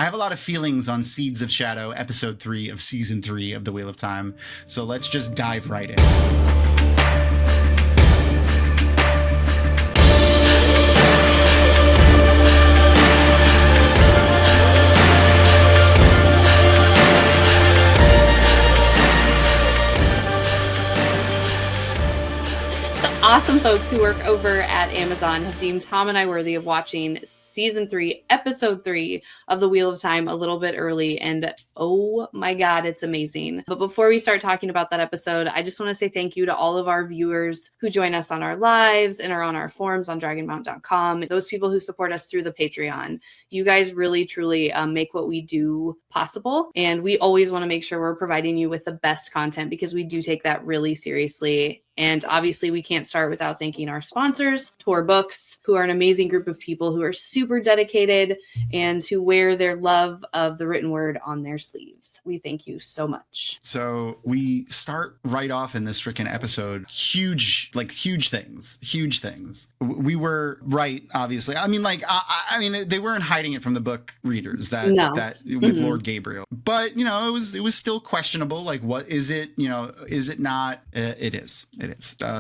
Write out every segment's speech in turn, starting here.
I have a lot of feelings on Seeds of Shadow, episode 3 of season 3 of The Wheel of Time. So let's just dive right in. Awesome folks who work over at Amazon have deemed Thom and I worthy of watching season 3, episode 3 of The Wheel of Time a little bit early. And oh my God, it's amazing. But before we start talking about that episode, I just want to say thank you to all of our viewers who join us on our lives and are on our forums on Dragonmount.com. Those people who support us through the Patreon. You guys really, truly make what we do possible. And we always want to make sure we're providing you with the best content because we do take that really seriously. And obviously, we can't start without thanking our sponsors, Tor Books, who are an amazing group of people who are super dedicated and who wear their love of the written word on their sleeves. We thank you so much. So we start right off in this freaking episode. Huge things. We were right, obviously. I mean, I mean, they weren't hiding it from the book readers that with Lord Gabriel. But, you know, it was still questionable. Like, what is it? You know, is it not? It is.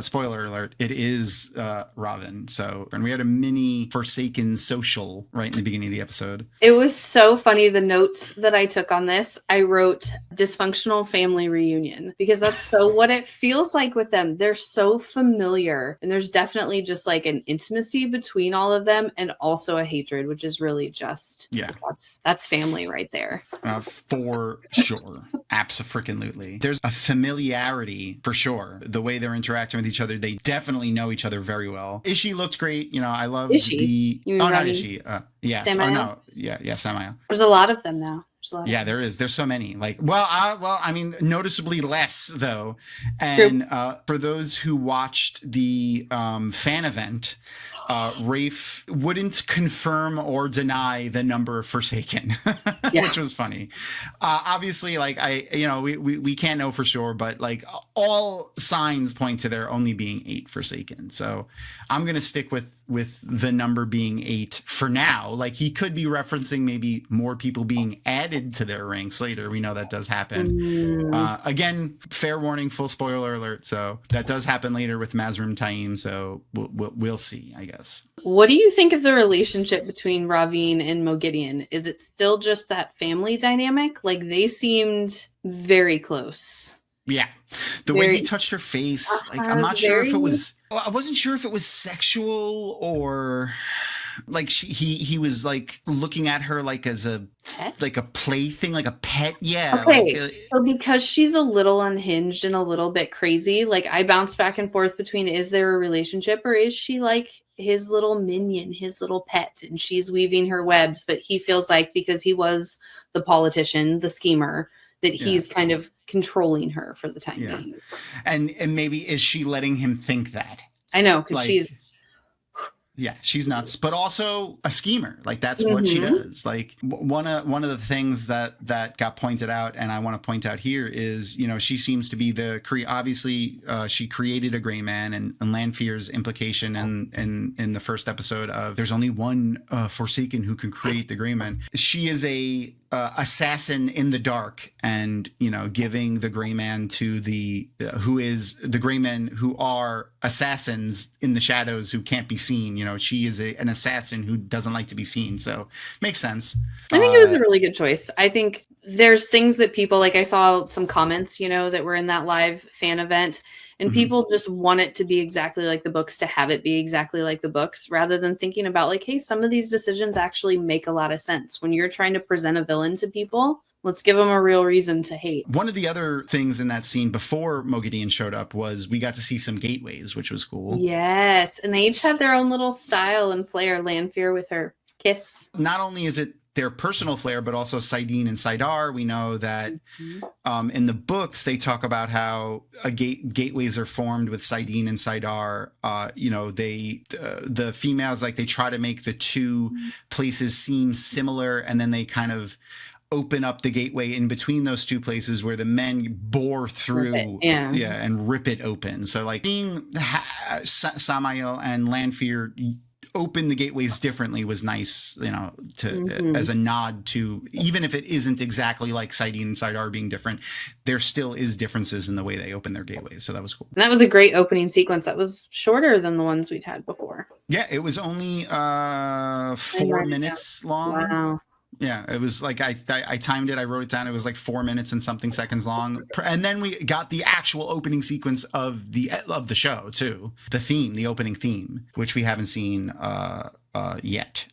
Spoiler alert, it is Robin. So, and we had a mini Forsaken social right in the beginning of the episode. It was so funny, the notes that I took on this. I wrote dysfunctional family reunion because that's so what it feels like with them. They're so familiar, and there's definitely just like an intimacy between all of them and also a hatred, which is really just, that's family right there. For sure. Absolutely. There's a familiarity for sure. The way they're interacting with each other, they definitely know each other very well. Ishii looked great. You know, I love Ishii? not Ishii. Yes. Samael? Oh, no. Yeah, Samael. There's a lot of them now. Yeah, there is. There's so many. Like, I mean, noticeably less though. And for those who watched the fan event, Rafe wouldn't confirm or deny the number Forsaken, which was funny. Obviously, like we can't know for sure, but like all signs point to there only being 8 Forsaken. So I'm gonna stick with the number being 8 for now. Like he could be referencing maybe more people being added to their ranks later. We know that does happen. Again, fair warning, full spoiler alert. So that does happen later with Mazrim Taim. So we'll see, I guess. What do you think of the relationship between Ravine and Mogideon? Is it still just that family dynamic? Like they seemed very close. Yeah. The way he touched her face, like I'm not sure if it was, I wasn't sure if it was sexual or like he was like looking at her like as a pet? Like a plaything, like a pet. Yeah. Okay. So because she's a little unhinged and a little bit crazy, like I bounce back and forth between is there a relationship or is she like his little minion, his little pet, and she's weaving her webs, but he feels like because he was the politician, the schemer, that he's kind of controlling her for the time being. And maybe is she letting him think that? I know, because she's she's nuts, but also a schemer. Like that's what she does. Like one of the things that got pointed out, and I want to point out here is, you know, she seems to be obviously she created a gray man, and Lanfear's implication in the first episode of there's only one Forsaken who can create the gray man. She is a assassin in the dark, and you know, giving the gray man to the who is the gray men who are assassins in the shadows who can't be seen. You know, she is an assassin who doesn't like to be seen, so makes sense. I think it was a really good choice. I think there's things that people, like I saw some comments, you know, that were in that live fan event, and people just want it to be exactly like the books, to have it be exactly like the books, rather than thinking about like, hey, some of these decisions actually make a lot of sense. When you're trying to present a villain to people, let's give them a real reason to hate. One of the other things in that scene before Mogideon showed up was we got to see some gateways, which was cool. Yes, and they each had their own little style and flair. Lanfear with her kiss. Not only is it their personal flair, but also Saidin and Saidar. We know that in the books, they talk about how gateways are formed with Saidin and Saidar. You know, the females, like they try to make the two places seem similar, and then they kind of open up the gateway in between those two places where the men bore through and rip it open. So like seeing Samael and Lanfear open the gateways differently was nice, to as a nod to, even if it isn't exactly like Side E and Side R being different, there still is differences in the way they open their gateways. So that was cool. And that was a great opening sequence. That was shorter than the ones we'd had before. Yeah, it was only 4 minutes long. Wow. Yeah, it was like I timed it. I wrote it down. It was like 4 minutes and something seconds long. And then we got the actual opening sequence of the show too. The opening theme, which we haven't seen yet.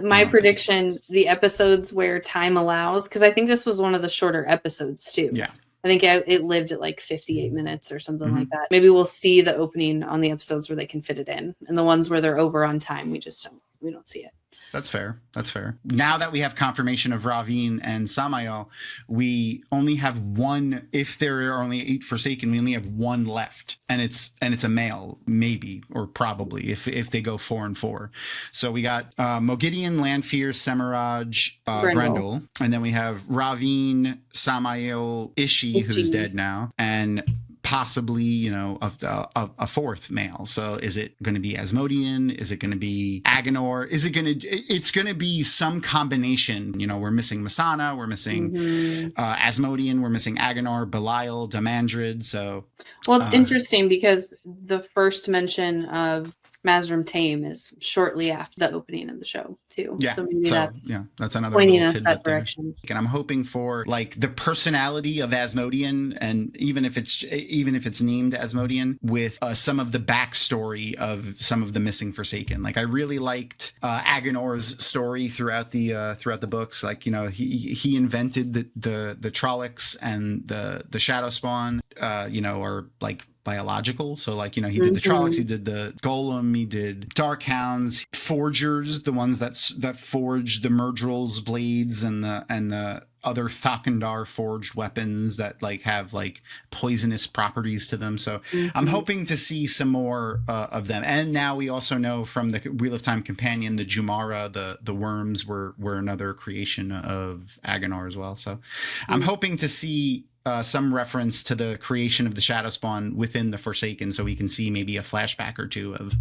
My prediction: the episodes where time allows, because I think this was one of the shorter episodes too. Yeah. I think it lived at like 58 minutes or something like that. Maybe we'll see the opening on the episodes where they can fit it in, and the ones where they're over on time, we don't see it. That's fair. That's fair. Now that we have confirmation of Ravine and Samael, we only have one. If there are only 8 Forsaken, we only have one left, and it's a male, maybe or probably if they go 4 and 4. So we got Mogideon, Lanfear, Semiraj, Grendel, and then we have Ravine, Samael, Ishi, who's dead now, and possibly, a 4th male. So is it going to be Asmodean? Is it going to be Agenor? It's going to be some combination. We're missing Masana. We're missing Asmodean. We're missing Agenor, Belial, Damandrid. So, well, it's interesting because the first mention of Mazrim Tame is shortly after the opening of the show too. Yeah. So maybe that's another pointing us that direction. And I'm hoping for like the personality of Asmodean, and even if it's named Asmodean, with some of the backstory of some of the missing Forsaken. Like I really liked Agenor's story throughout the books. Like he invented the Trollocs and the Shadow Spawn. Are like biological. So like, he did the Trollocs, he did the Golem, he did Darkhounds, Forgers, the ones that forge the Murdrill's blades and the other Thakandar forged weapons that like have like poisonous properties to them. So I'm hoping to see some more of them. And now we also know from the Wheel of Time companion, the Jumara, the worms were another creation of Agenor as well. So I'm hoping to see some reference to the creation of the Shadow Spawn within the Forsaken, so we can see maybe a flashback or two of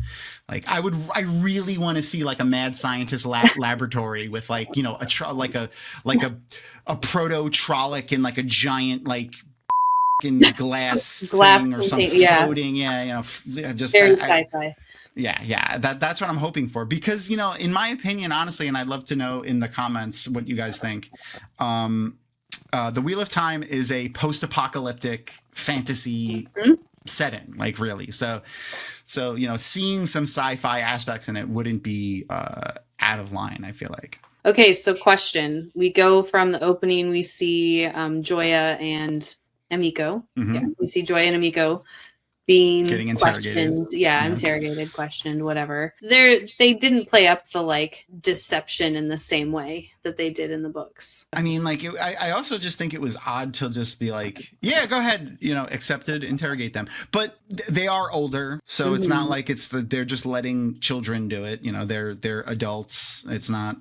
like I really want to see like a mad scientist laboratory with like a proto Trolloc in like a giant like in glass thing or something floating, just very sci-fi. That's what I'm hoping for, because in my opinion, honestly, and I'd love to know in the comments what you guys think. The Wheel of Time is a post-apocalyptic fantasy setting, like really. So seeing some sci-fi aspects in it wouldn't be out of line, I feel like. Okay, so question. We go from the opening, we see Joya and Emiko. Yeah, we see Joya and Emiko getting interrogated. Interrogated, questioned, whatever. They didn't play up the like deception in the same way that they did in the books. I mean, like I also just think it was odd to just be like, yeah, go ahead, accepted, interrogate them. But they are older, so it's not like they're just letting children do it. They're adults. It's not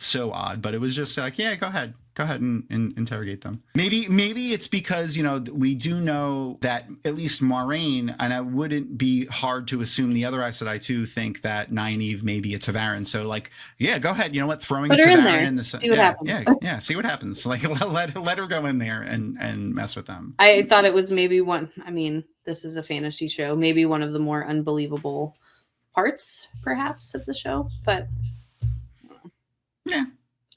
so odd, but it was just like, yeah, go ahead and interrogate them. Maybe it's because we do know that at least Maureen, and it wouldn't be hard to assume the other Aes Sedai too think that Nynaeve may be a Ta'veren. So like, yeah, go ahead. You know what? Throwing a Ta'veren in the see what happens. See what happens. Like let her go in there and mess with them. I thought it was maybe one. I mean, this is a fantasy show. Maybe one of the more unbelievable parts, perhaps, of the show, but. Yeah.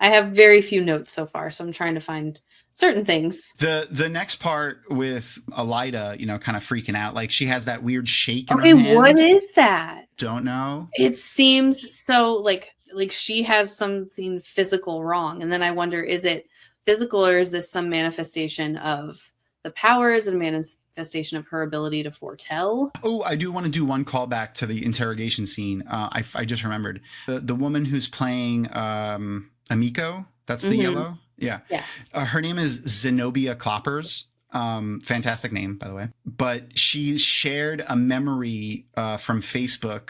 I have very few notes so far, so I'm trying to find certain things. The next part with Elida, kind of freaking out, like she has that weird shake in her hand. Okay, what is that? Don't know. It seems so like she has something physical wrong, and then I wonder, is it physical or is this some manifestation of the powers and manifestation of her ability to foretell? Oh, I do want to do one callback to the interrogation scene. I just remembered the woman who's playing Emiko. That's the yellow. Yeah. Her name is Zenobia Kloppers. Fantastic name, by the way. But she shared a memory from Facebook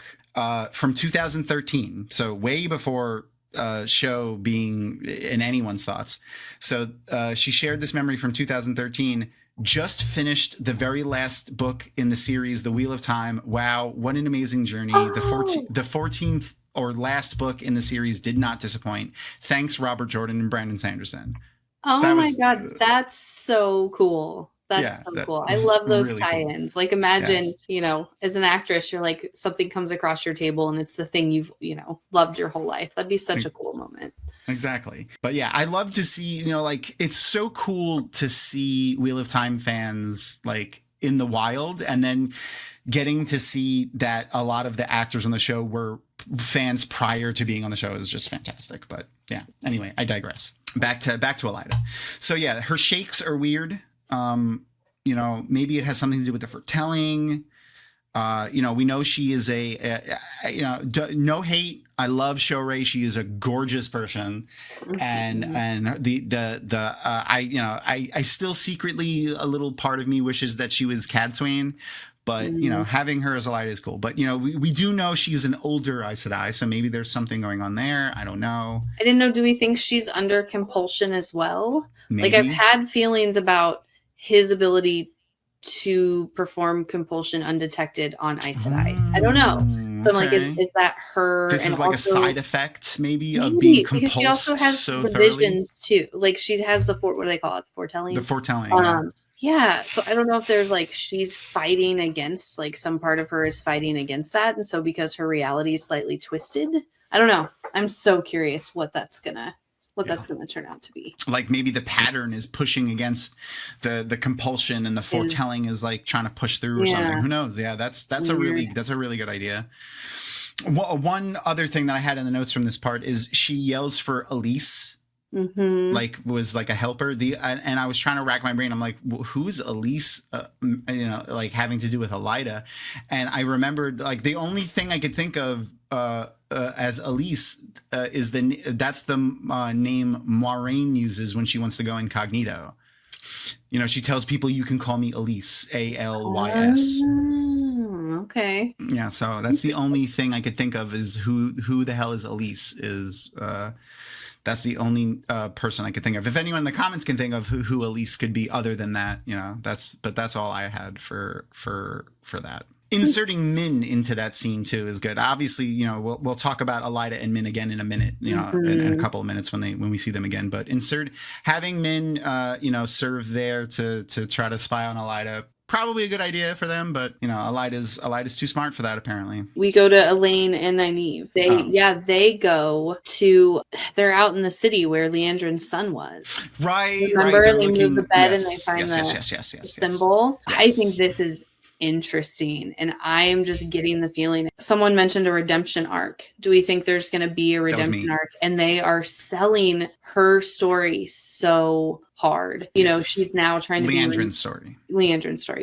from 2013. So way before show being in anyone's thoughts. So she shared this memory from 2013. Just finished the very last book in the series, The Wheel of Time. Wow, what an amazing journey. The 14th or last book in the series did not disappoint. Thanks, Robert Jordan and Brandon Sanderson. Oh my God, that's so cool. That's so cool. I love those really tie-ins. Cool. Like imagine, as an actress, you're like something comes across your table and it's the thing you've, loved your whole life. That'd be such a cool moment. Exactly. But yeah, I love to see, it's so cool to see Wheel of Time fans like in the wild, and then getting to see that a lot of the actors on the show were fans prior to being on the show is just fantastic. But yeah, anyway, I digress. Back to Elida. So yeah, her shakes are weird. Maybe it has something to do with the foretelling. We know she is no hate. I love Shohreh. She is a gorgeous person, and I still secretly, a little part of me wishes that she was Cadsuane, but having her as Elida is cool. But we do know she's an older Aes Sedai, so maybe there's something going on there. I don't know. I didn't know. Do we think she's under compulsion as well? Maybe. Like I've had feelings about his ability to perform compulsion undetected on Aes Sedai. I don't know. So I'm like, is that her? This is like also, a side effect, maybe of being compulsed. Because she also has so the visions too. Like she has what do they call it? The foretelling. The foretelling. Yeah. So I don't know if there's like she's fighting against, like some part of her is fighting against that, and so because her reality is slightly twisted, I don't know. I'm so curious what that's gonna turn out to be. Like maybe the pattern is pushing against the compulsion, and the foretelling is like trying to push through or something. Who knows? Yeah, that's a really good idea. One other thing that I had in the notes from this part is she yells for Elise. Like was like a helper. And I was trying to rack my brain. I'm like, who's Elise? Like having to do with Elida. And I remembered like the only thing I could think of as Elise is that's the name Maureen uses when she wants to go incognito. She tells people, you can call me Elise, Alys. Okay. Yeah, so that's the only thing I could think of is who the hell is Elise is. That's the only person I could think of. If anyone in the comments can think of who Elise could be other than that, that's all I had for that. Inserting Min into that scene too is good. Obviously, we'll talk about Elida and Min again in a minute, in a couple of minutes when we see them again. But having Min, serve there to try to spy on Elida. Probably a good idea for them, but Elida's too smart for that apparently. We go to Elaine and Nynaeve. They're out in the city where Leandrin's son was. Right. Remember, they move the bed and they find the symbol. Yes. I think this is interesting, and I am just getting the feeling. Someone mentioned a redemption arc. Do we think there's going to be a redemption arc? And they are selling her story so hard. She's now trying to Leandrin's story.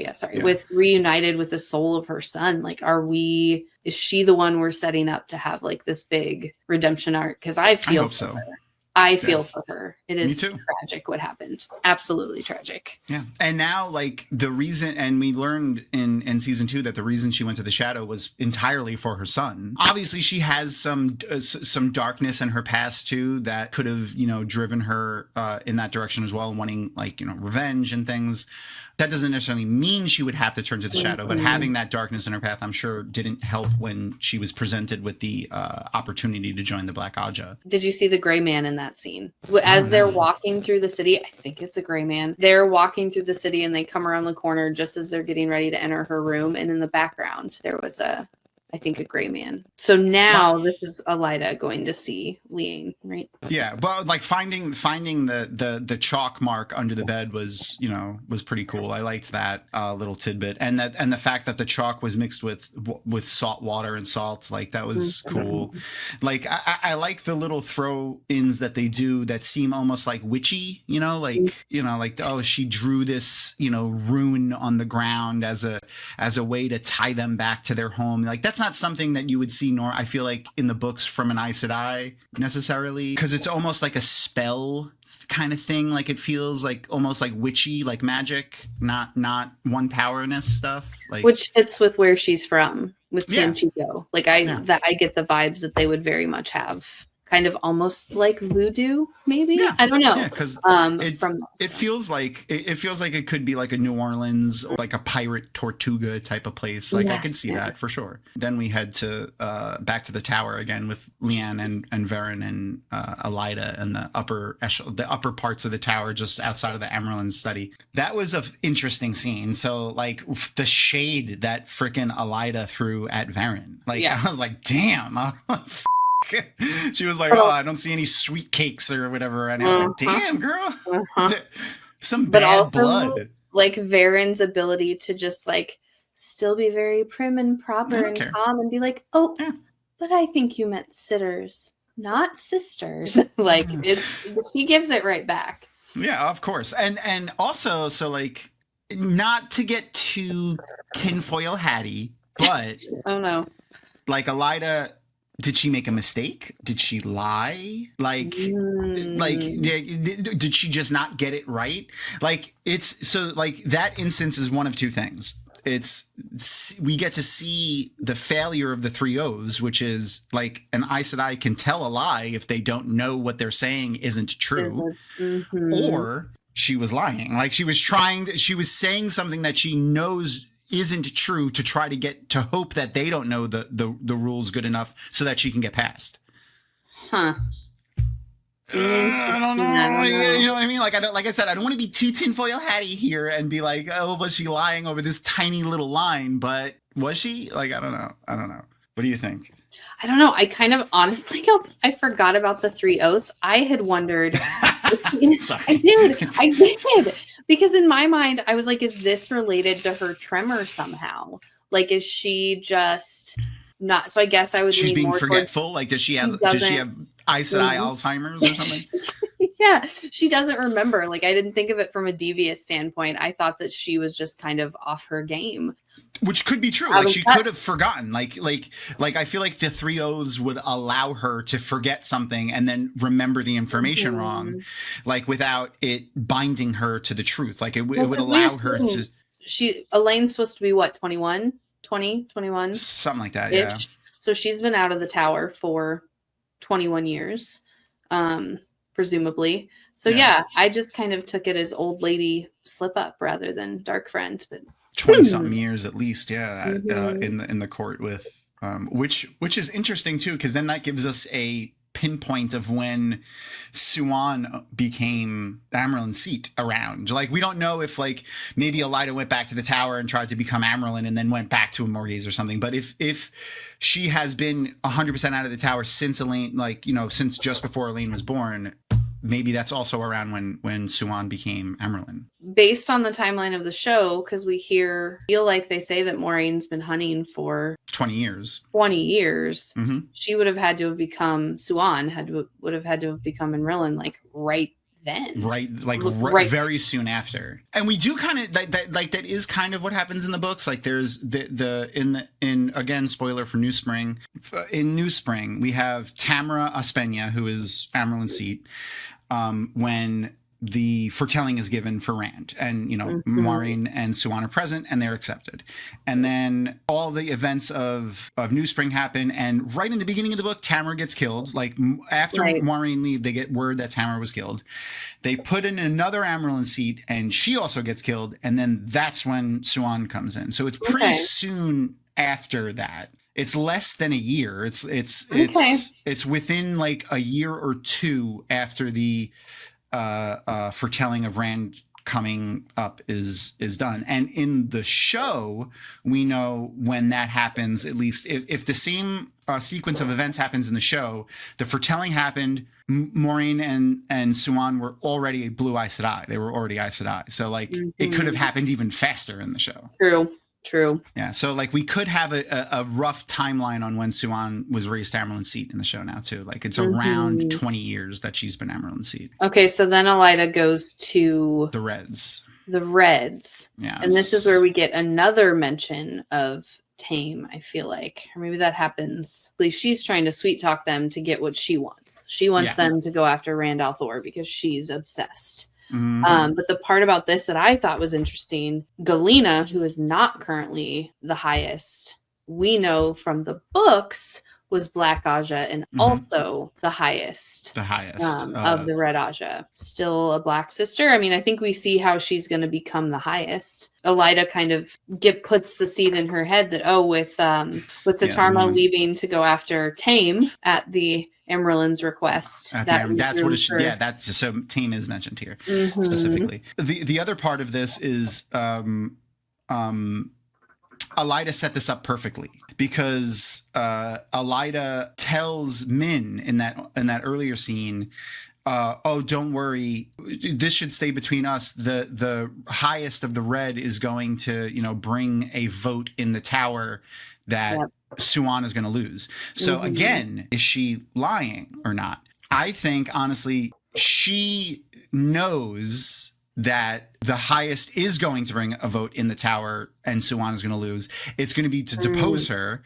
Yeah, sorry. Yeah. With reunited with the soul of her son. Like, is she the one we're setting up to have like this big redemption arc? Because I hope so. I feel for her. It is tragic what happened. Absolutely tragic. Yeah. And now, like, the reason, and we learned in season 2 that the reason she went to the Shadow was entirely for her son. Obviously, she has some darkness in her past, too, that could have, driven her in that direction as well, wanting, like, revenge and things. That doesn't necessarily mean she would have to turn to the Shadow, but having that darkness in her path, I'm sure, didn't help when she was presented with the opportunity to join the Black Aja. Did you see the gray man in that scene? As they're walking through the city, I think it's a gray man. They're walking through the city and they come around the corner just as they're getting ready to enter her room. And in the background, there was a gray man. So now this is Elida going to see Liane, right? Yeah, but like finding the chalk mark under the bed was pretty cool. I liked that little tidbit, and the fact that the chalk was mixed with salt water and salt, like that was cool. Like I like the little throw-ins that they do that seem almost like witchy, like oh, she drew this rune on the ground as a way to tie them back to their home. Like that's not something that you would see I feel like in the books from an Aes Sedai necessarily, because it's almost like a spell kind of thing. Like it feels like almost like witchy, like magic, not one powerness stuff. Like, which fits with where she's from with Tianchigo. Like I get the vibes that they would very much have kind of almost like voodoo, maybe. Yeah. I don't know. Yeah, because it feels like it could be like a New Orleans or like a pirate Tortuga type of place. Like I could see that for sure. Then we head to back to the tower again with Leanne and Verin and Elida and the upper parts of the tower just outside of the Emerald study. That was an interesting scene. So like the shade that freaking Elida threw at Verin. Like I was like, damn. She was like, oh, I don't see any sweet cakes or whatever. And I was like, damn, girl. Some bad also, blood. Like Verin's ability to just like still be very prim and proper and calm and be like, oh, but I think you meant sitters, not sisters. Like he gives it right back. Yeah, of course. And also, so like, not to get too tinfoil hatty, but oh no. Like Elida, did she make a mistake? Did she lie? Like did she just not get it right? Like it's so like that instance is one of two things. We get to see the failure of the 3 O's, which is like an Aes Sedai can tell a lie if they don't know what they're saying isn't true, or she was lying. Like she was saying something that she knows isn't true to try to hope that they don't know the rules good enough so that she can get past. I don't know. You know what I mean? Like I said, I don't want to be too tinfoil hatty here and be like, oh, was she lying over this tiny little line? But was she? Like, I don't know. What do you think? I don't know. I kind of honestly, I forgot about the 3 O's. I had wondered. I did. Because in my mind, I was like, is this related to her tremor somehow? Like, is she just not? So I guess I would. She's being forgetful. Like, does she have Aes Sedai Alzheimer's or something? Yeah, she doesn't remember. Like, I didn't think of it from a devious standpoint. I thought that she was just kind of off her game. Which could be true. Like she could have forgotten. Like I feel like the 3 O's would allow her to forget something and then remember the information wrong, like without it binding her to the truth. Like it would allow her to. Elaine's supposed to be what, 21, 20, 21? Something like that, yeah. So she's been out of the tower for 21 years, presumably. So yeah, I just kind of took it as old lady slip up rather than dark friend, but 20-something years at least, in the court with which is interesting too, because then that gives us a pinpoint of when Siuan became Amyrlin Seat around. Like we don't know if like maybe Elida went back to the tower and tried to become Amyrlin and then went back to Morgase or something. But if she has been 100% out of the tower since Elaine, like since just before Elaine was born. Maybe that's also around when Siuan became Amyrlin. Based on the timeline of the show, because feel like they say that Maureen's been hunting for 20 years. 20 years. Mm-hmm. She would have had to have become Siuan, would have had to have become Amyrlin like right then. Right, very soon after. And we do kind of that is kind of what happens in the books. Like there's in again, spoiler for New Spring. In New Spring, we have Tamara Ospenya, who is Amyrlin Seat. When the foretelling is given for Rand and, Maureen and Siuan are present and they're accepted. And then all the events of New Spring happen. And right in the beginning of the book, Tamara gets killed. Like after Maureen leave, they get word that Tamara was killed. They put in another Amyrlin Seat and she also gets killed. And then that's when Siuan comes in. So it's pretty soon after that. It's less than a year. It's within like a year or two after the foretelling of Rand coming up is done. And in the show, we know when that happens, at least if the same sequence of events happens in the show, the foretelling happened, Maureen and Siuan were already a blue Aes Sedai. They were already Aes Sedai. So like it could have happened even faster in the show. True. Yeah, so like we could have a rough timeline on when Siuan was raised Amyrlin Seat in the show now too. Like it's around 20 years that she's been Amyrlin Seat. Okay, so then Elida goes to the Reds. Yeah. And this is where we get another mention of Tame, I feel like. Or maybe that happens. At least she's trying to sweet talk them to get what she wants. She wants them to go after Rand al'Thor because she's obsessed. Mm-hmm. But the part about this that I thought was interesting, Galena, who is not currently the highest, we know from the books was Black Aja and also the highest. Of the Red Aja. Still a Black sister. I mean, I think we see how she's going to become the highest. Elida kind of puts the seed in her head that, with Satarma leaving to go after Tame at the Emerald's request. That's what it should. Yeah, that's so. Tame is mentioned here specifically. The other part of this is Elida set this up perfectly because Elida tells Min in that earlier scene, don't worry, this should stay between us. The highest of the red is going to, bring a vote in the tower that Suan is going to lose. So again, is she lying or not? I think honestly, she knows that the highest is going to bring a vote in the tower and Suan is going to lose. It's going to be to depose her.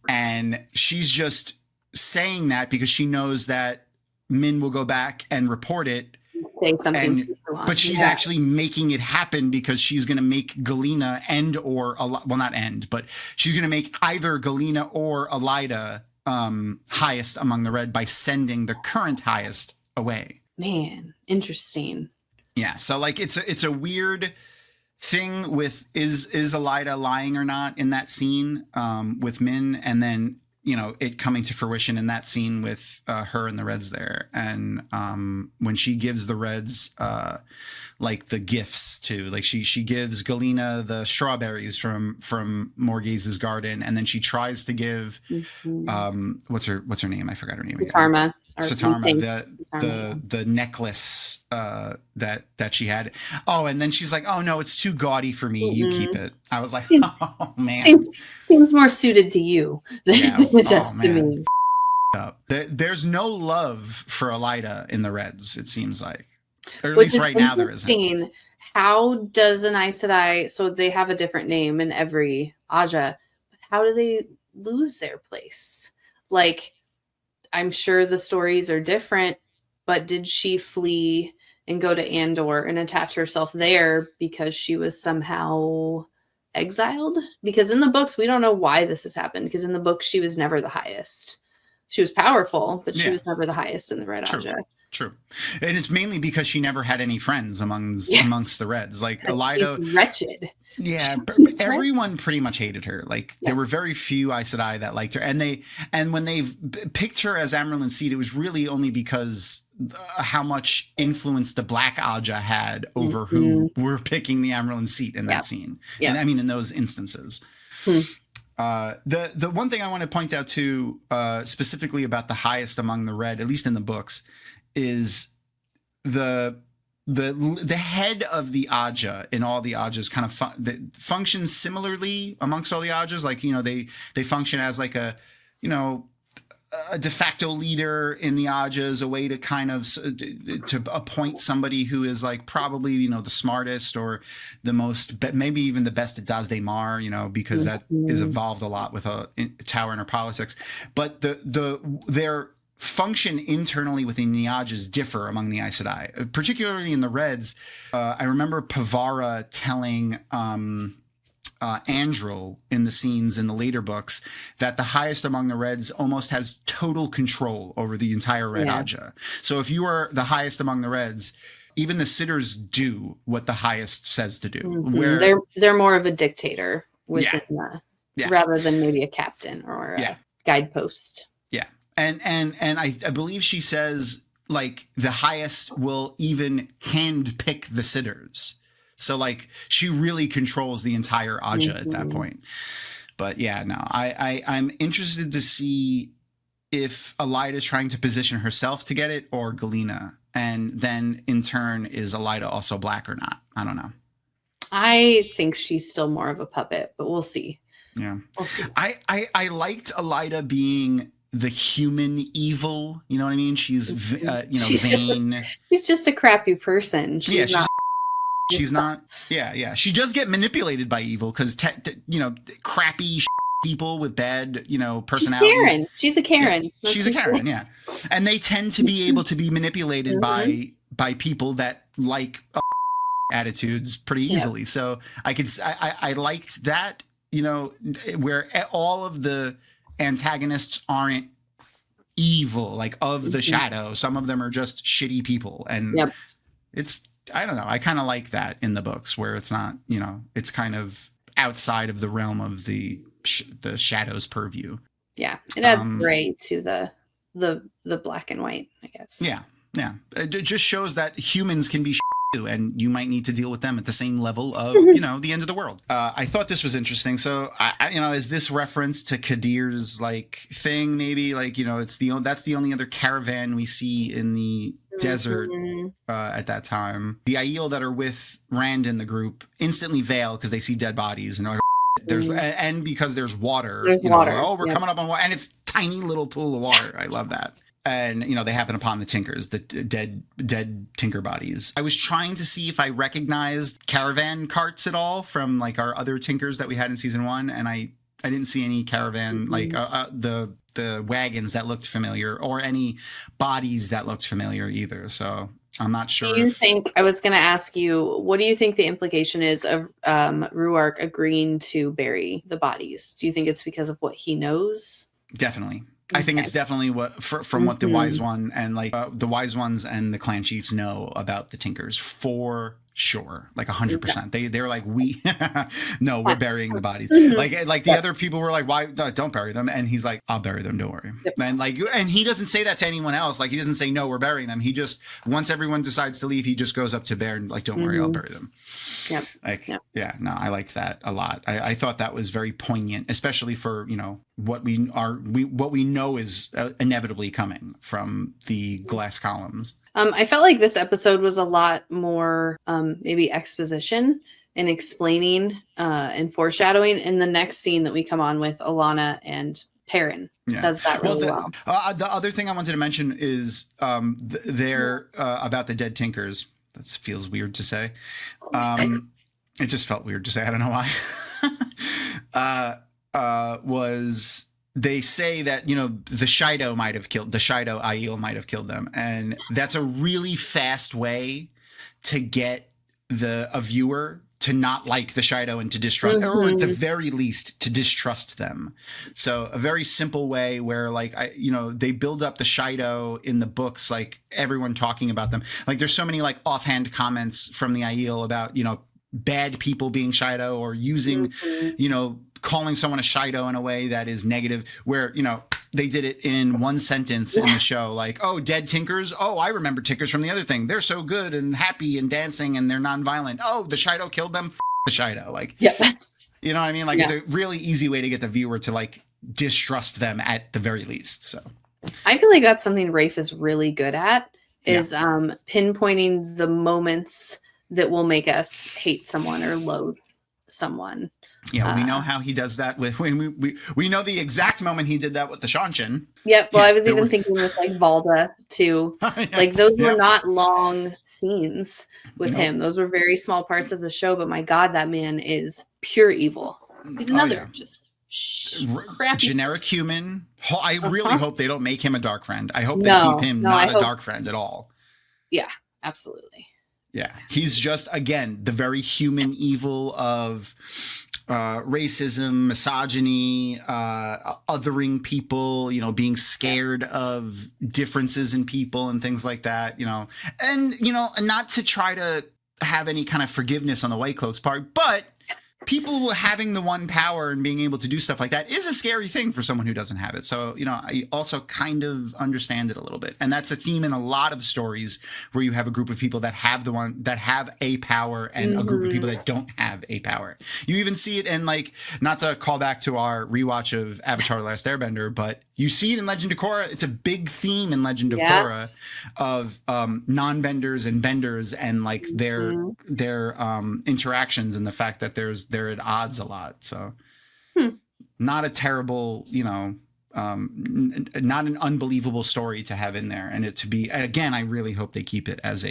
And she's just saying that because she knows that Min will go back and report it. Say something. But she's actually making it happen because she's going to make Galena but she's going to make either Galena or Elida highest among the red by sending the current highest away. Man, interesting. Yeah, so like it's a weird thing with is Elida lying or not in that scene with Min, and then it coming to fruition in that scene with her and the Reds there, and when she gives the Reds like the gifts too, like she gives Galena the strawberries from Morghase's garden, and then she tries to give what's her name? I forgot her name. Satarma, the necklace that she had. Oh, and then she's like, "Oh no, it's too gaudy for me. You keep it." I was like, "Oh man, seems more suited to you than just to me." There's no love for Elida in the Reds. It seems like, or at least right now there isn't. How does an Aes Sedai? So they have a different name in every Aja, but how do they lose their place? Like, I'm sure the stories are different, but did she flee and go to Andor and attach herself there because she was somehow exiled? Because in the books, we don't know why this has happened, because in the books, she was never the highest. She was powerful, but she was never the highest in the Red Aja. True. And it's mainly because she never had any friends amongst the Reds. Like Elida, she's wretched. Yeah, everyone pretty much hated her. Like there were very few Aes Sedai that liked her, and when they picked her as Amyrlin Seat, it was really only because how much influence the Black Aja had over who were picking the Amyrlin Seat in that scene. Yeah, and I mean in those instances. The one thing I want to point out too, specifically about the highest among the Red, at least in the books, is the head of the Aja in all the Ajas kind of functions similarly amongst all the Ajas. Like, they function as like a de facto leader in the Ajas, a way to kind of to appoint somebody who is like probably, the smartest or the most, maybe even the best at Das Mar, because that is evolved a lot with Tower inner politics. But their function internally within the Ajas differ among the Aes Sedai, particularly in the Reds. I remember Pavara telling Andril in the scenes in the later books that the highest among the Reds almost has total control over the entire Red Aja. So if you are the highest among the Reds, even the sitters do what the highest says to do. Where they're more of a dictator within rather than maybe a captain or a guidepost. Yeah. And I believe she says like the highest will even hand pick the sitters. So like she really controls the entire Aja at that point. But I'm interested to see if Elida is trying to position herself to get it or Galena. And then in turn, is Elida also Black or not? I don't know. I think she's still more of a puppet, but we'll see. Yeah. We'll see. I liked Elida being the human evil, you know what I mean? She's vain. She's just a crappy person. She's not. Yeah. She does get manipulated by evil because crappy people with bad personalities. She's a Karen. Yeah. She's a Karen. Yeah, and they tend to be able to be manipulated by people that like attitudes pretty easily. Yeah. So I liked that. Where all of the antagonists aren't evil, like of the shadow. Some of them are just shitty people, and it's, I don't know, I kind of like that in the books where it's not, you know, it's kind of outside of the realm of the shadow's purview. Yeah, it adds gray to the black and white, I guess. Yeah, it just shows that humans can be too, and you might need to deal with them at the same level of, you know, the end of the world. I thought this was interesting. So, I you know, is this reference to Kadir's like thing? Maybe like, you know, that's the only other caravan we see in the desert at that time. The Aiel that are with Rand in the group instantly veil because they see dead bodies and there's and because there's water. There's water. Oh, we're coming up on water, and it's tiny little pool of water. I love that. And, you know, they happen upon the Tinkers, the dead Tinker bodies. I was trying to see if I recognized caravan carts at all from like our other Tinkers that we had in season 1, and I didn't see any caravan like the wagons that looked familiar or any bodies that looked familiar either. So I'm not sure. Do you think, I was going to ask you, what do you think the implication is of Ruark agreeing to bury the bodies? Do you think it's because of what he knows? Definitely. I think it's definitely what from what the Wise One and like the Wise Ones and the clan chiefs know about the Tinkers for sure, like 100%. They're like, no, we're burying the bodies. Like the other people were like, why don't bury them? And he's like, I'll bury them, don't worry. And he doesn't say that to anyone else. Like he doesn't say no, we're burying them. He just, once everyone decides to leave, he just goes up to Bear and like, don't worry, I'll bury them. I liked that a lot. I thought that was very poignant, especially for, you know, what we know is inevitably coming from the glass columns. I felt like this episode was a lot more maybe exposition and explaining and foreshadowing. In the next scene that we come on with Alana and Perrin does that really well. The other thing I wanted to mention is there about the dead Tinkers. That feels weird to say. It just felt weird to say. I don't know why. Was they say that, you know, the Shido Aiel might have killed them, and that's a really fast way to get a viewer to not like the Shido and to distrust, or at the very least to distrust them. So a very simple way where like they build up the Shido in the books, like everyone talking about them. Like there's so many like offhand comments from the Aiel about, you know, bad people being Shido or using, you know, calling someone a Shido in a way that is negative, where, you know, they did it in one sentence in the show, like, oh, dead Tinkers. Oh, I remember Tinkers from the other thing. They're so good and happy and dancing and they're nonviolent. Oh, the Shido killed them. The Shido. Like, you know what I mean? Like, it's a really easy way to get the viewer to like distrust them at the very least. So I feel like that's something Rafe is really good at, is pinpointing the moments that will make us hate someone or loathe someone. Yeah, we know how he does that with we know the exact moment he did that with the Shanshin. Yep. Well, I was even thinking with like Valda too. Like those were not long scenes with him. Those were very small parts of the show. But my God, that man is pure evil. He's another just crappy generic human. I really hope they don't make him a dark friend. I hope they keep him not a dark friend at all. Yeah, absolutely. Yeah, he's just, again, the very human evil of racism, misogyny, othering people, you know, being scared of differences in people and things like that, you know. And, you know, not to try to have any kind of forgiveness on the White Cloaks part, but people having the one power and being able to do stuff like that is a scary thing for someone who doesn't have it. So, you know, I also kind of understand it a little bit. And that's a theme in a lot of stories where you have a group of people that have a power and a group of people that don't have a power. You even see it in, like, not to call back to our rewatch of Avatar: The Last Airbender, but you see it in Legend of Korra. It's a big theme in Legend of Korra of non-benders and benders and like their interactions and the fact that they're at odds a lot. So not a terrible, you know, not an unbelievable story to have in there, and it to be, again, I really hope they keep it as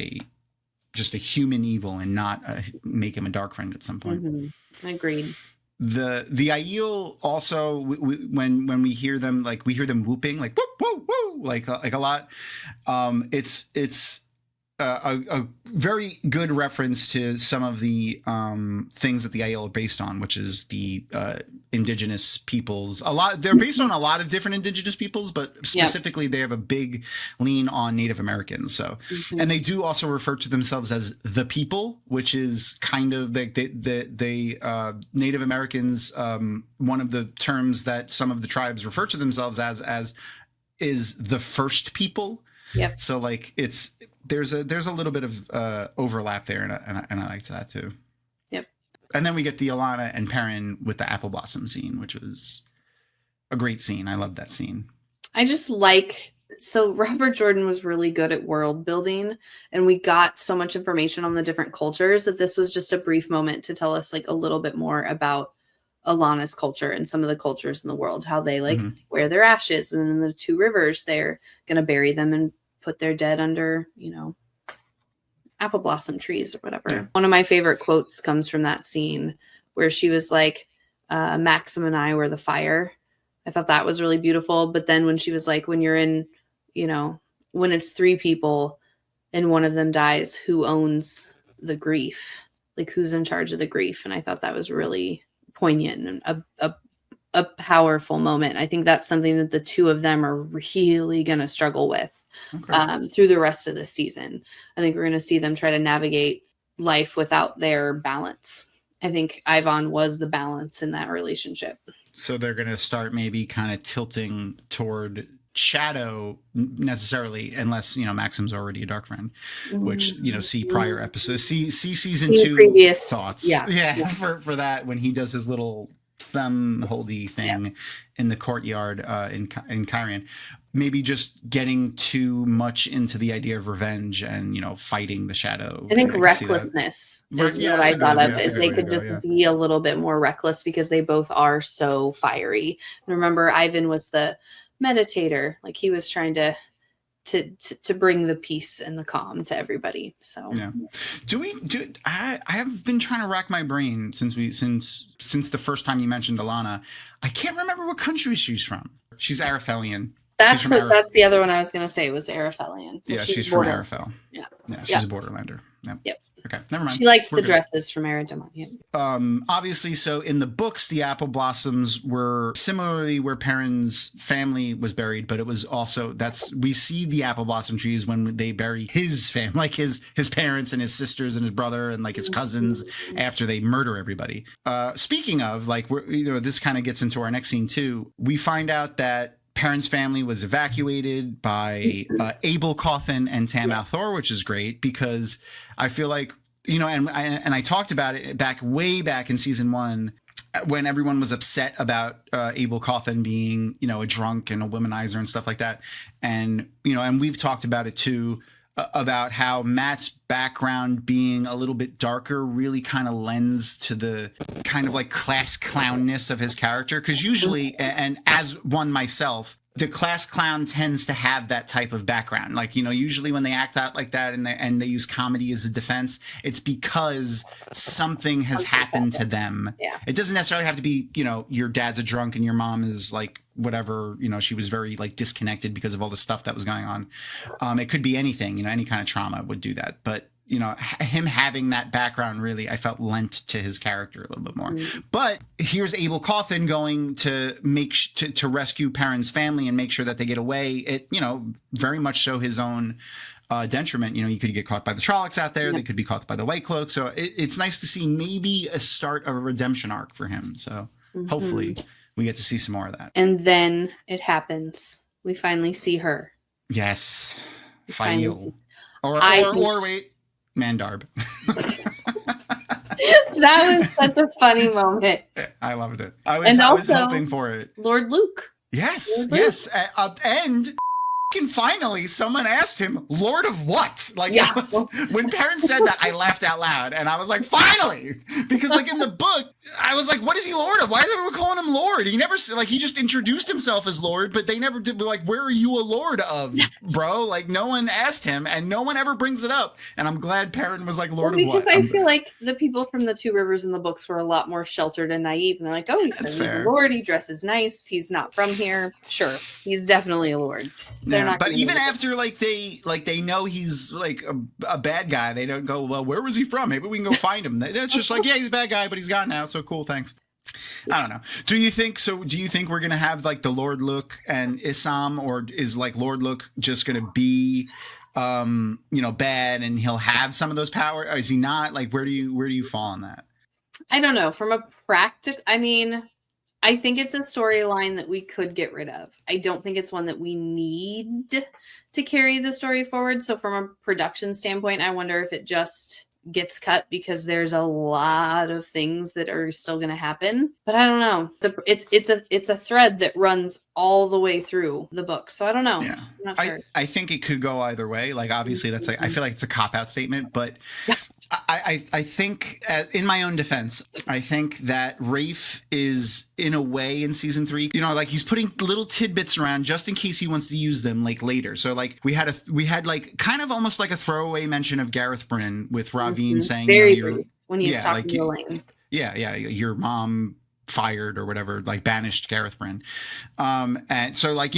just a human evil and not make him a dark friend at some point. Agreed. The Aiel also, when we hear them, like we hear them whooping, like whoop whoop whoop, like a lot. It's a very good reference to some of the things that the Aiel are based on, which is the indigenous peoples. They're based on a lot of different indigenous peoples, but specifically they have a big lean on Native Americans. So, and they do also refer to themselves as the people, which is kind of like the Native Americans. One of the terms that some of the tribes refer to themselves as is the first people. Yep. So like there's a little bit of overlap there, and I liked that too. Yep. And then we get the Alana and Perrin with the apple blossom scene, which was a great scene. I loved that scene. I just so Robert Jordan was really good at world building, and we got so much information on the different cultures that this was just a brief moment to tell us like a little bit more about Alana's culture and some of the cultures in the world, how they like wear their ashes, and in the two rivers they're going to bury them and put their dead under, apple blossom trees or whatever. Yeah. One of my favorite quotes comes from that scene where she was like, Maxim and I were the fire. I thought that was really beautiful. But then when she was like, when you're in, when it's three people and one of them dies, who owns the grief? Like, who's in charge of the grief? And I thought that was really poignant and a powerful moment. I think that's something that the two of them are really going to struggle with through the rest of the season. I think we're going to see them try to navigate life without their balance. I think Ivan was the balance in that relationship. So they're going to start maybe kind of tilting toward Shadow necessarily, unless Maxim's already a dark friend, which see prior episodes, see season 2 previous thoughts, for that when he does his little thumb holdy thing in the courtyard in Kyrian. Maybe just getting too much into the idea of revenge and fighting the Shadow. I think recklessness is what I thought of, is they could just be a little bit more reckless because they both are so fiery. And remember, Ivan was the meditator, like he was trying to bring the peace and the calm to everybody. So I have been trying to rack my brain since the first time you mentioned Alana. I can't remember what country she's from. She's Arafellian. That's the other one I was going to say was Arafellian. So she's from Arafel. Yeah, she's a Borderlander. Yep. Okay, never mind. She likes the dresses from Aradamon. Obviously, so in the books, the apple blossoms were similarly where Perrin's family was buried, but it was also we see the apple blossom trees when they bury his family, like his parents and his sisters and his brother and like his cousins after they murder everybody. Speaking of, like, this kind of gets into our next scene too. We find out that Perrin's family was evacuated by Abel Cawthon and Tam Althor, which is great because I feel like, and I talked about it way back in season 1 when everyone was upset about Abel Cawthon being, a drunk and a womanizer and stuff like that. And, and we've talked about it too, about how Matt's background being a little bit darker really kind of lends to the kind of like class clownness of his character. Because usually, and as one myself, the class clown tends to have that type of background. Like, usually when they act out like that and they use comedy as a defense, it's because something has happened to them. Yeah. It doesn't necessarily have to be, your dad's a drunk and your mom is like, whatever, she was very like disconnected because of all the stuff that was going on. It could be anything, any kind of trauma would do that. But, him having that background really, I felt lent to his character a little bit more. But here's Abel Cawthon going to to rescue Perrin's family and make sure that they get away. It, very much so his own detriment. You could get caught by the Trollocs out there. They could be caught by the White Cloaks. So it's nice to see maybe a start of a redemption arc for him. So hopefully we get to see some more of that. And then it happens. We finally see her. Yes. Final. Or wait. Mandarb. That was such a funny moment. I loved it. I was hoping for it. Lord Luke. Yes. And finally someone asked him, Lord of what? Like, when Perrin said that, I laughed out loud and I was like, finally, because like in the book, I was like, what is he Lord of? Why is everyone calling him Lord? He never, like, he just introduced himself as Lord, but they never did, like, where are you a Lord of, bro? Like, no one asked him, and no one ever brings it up. And I'm glad Perrin was like, Lord of what? Because I feel like the people from the Two Rivers in the books were a lot more sheltered and naive. And they're like, oh, he's a Lord. He dresses nice. He's not from here. Sure. He's definitely a Lord. They're not. But even after, like, they know he's, like, a bad guy, they don't go, well, where was he from? Maybe we can go find him. That's just like, yeah, he's a bad guy, but he's gone now. So cool, thanks. I don't know. Do you think we're gonna have like the Lord Look and Issam, or is like Lord Look just gonna be bad and he'll have some of those power, or is he not? Like, where do you fall on that? I don't know. From a I think it's a storyline that we could get rid of. I don't think it's one that we need to carry the story forward. So from a production standpoint, I wonder if it just gets cut because there's a lot of things that are still going to happen. But I don't know. It's a thread that runs all the way through the book. So I don't know. Yeah. I'm not sure. I think it could go either way. Like, obviously that's like, I feel like it's a cop-out statement, but I think, in my own defense, I think that Rafe is, in a way, in season 3, like, he's putting little tidbits around just in case he wants to use them, like, later. So, like, we had like kind of almost like a throwaway mention of Gareth Bryn with Ravine saying, very brief when he's talking to Elaine. Yeah, your mom fired or whatever, like, banished Gareth Bryn, and so, like,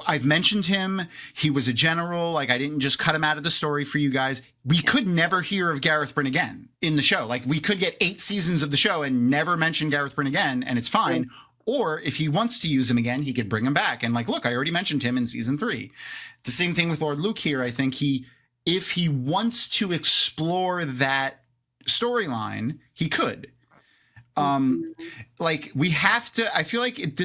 I've mentioned him. He was a general. Like, I didn't just cut him out of the story for you guys. We could never hear of Gareth Bryn again in the show. Like, we could get 8 seasons of the show and never mention Gareth Bryn again, and it's fine. Or if he wants to use him again, he could bring him back. And, like, look, I already mentioned him in season 3. The same thing with Lord Luke here. I think if he wants to explore that storyline, he could. Like, we have to, I feel like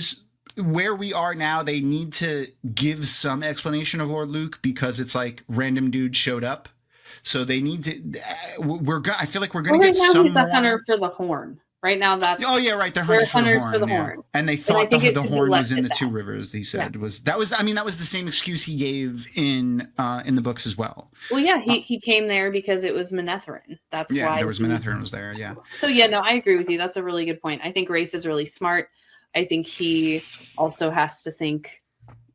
where we are now, they need to give some explanation of Lord Luke, because it's like random dude showed up. So they need to, I feel like we're going to get some more. He's the hunter for the horn. Right now, that's... Oh, yeah, right. They're hunters for the horn. And they thought the horn was in the Two Rivers, he said. Yeah. That was the same excuse he gave in the books as well. Well, yeah, he came there because it was Manetheren. That's why. Yeah, there was Manetheren was there, yeah. So, yeah, no, I agree with you. That's a really good point. I think Rafe is really smart. I think he also has to think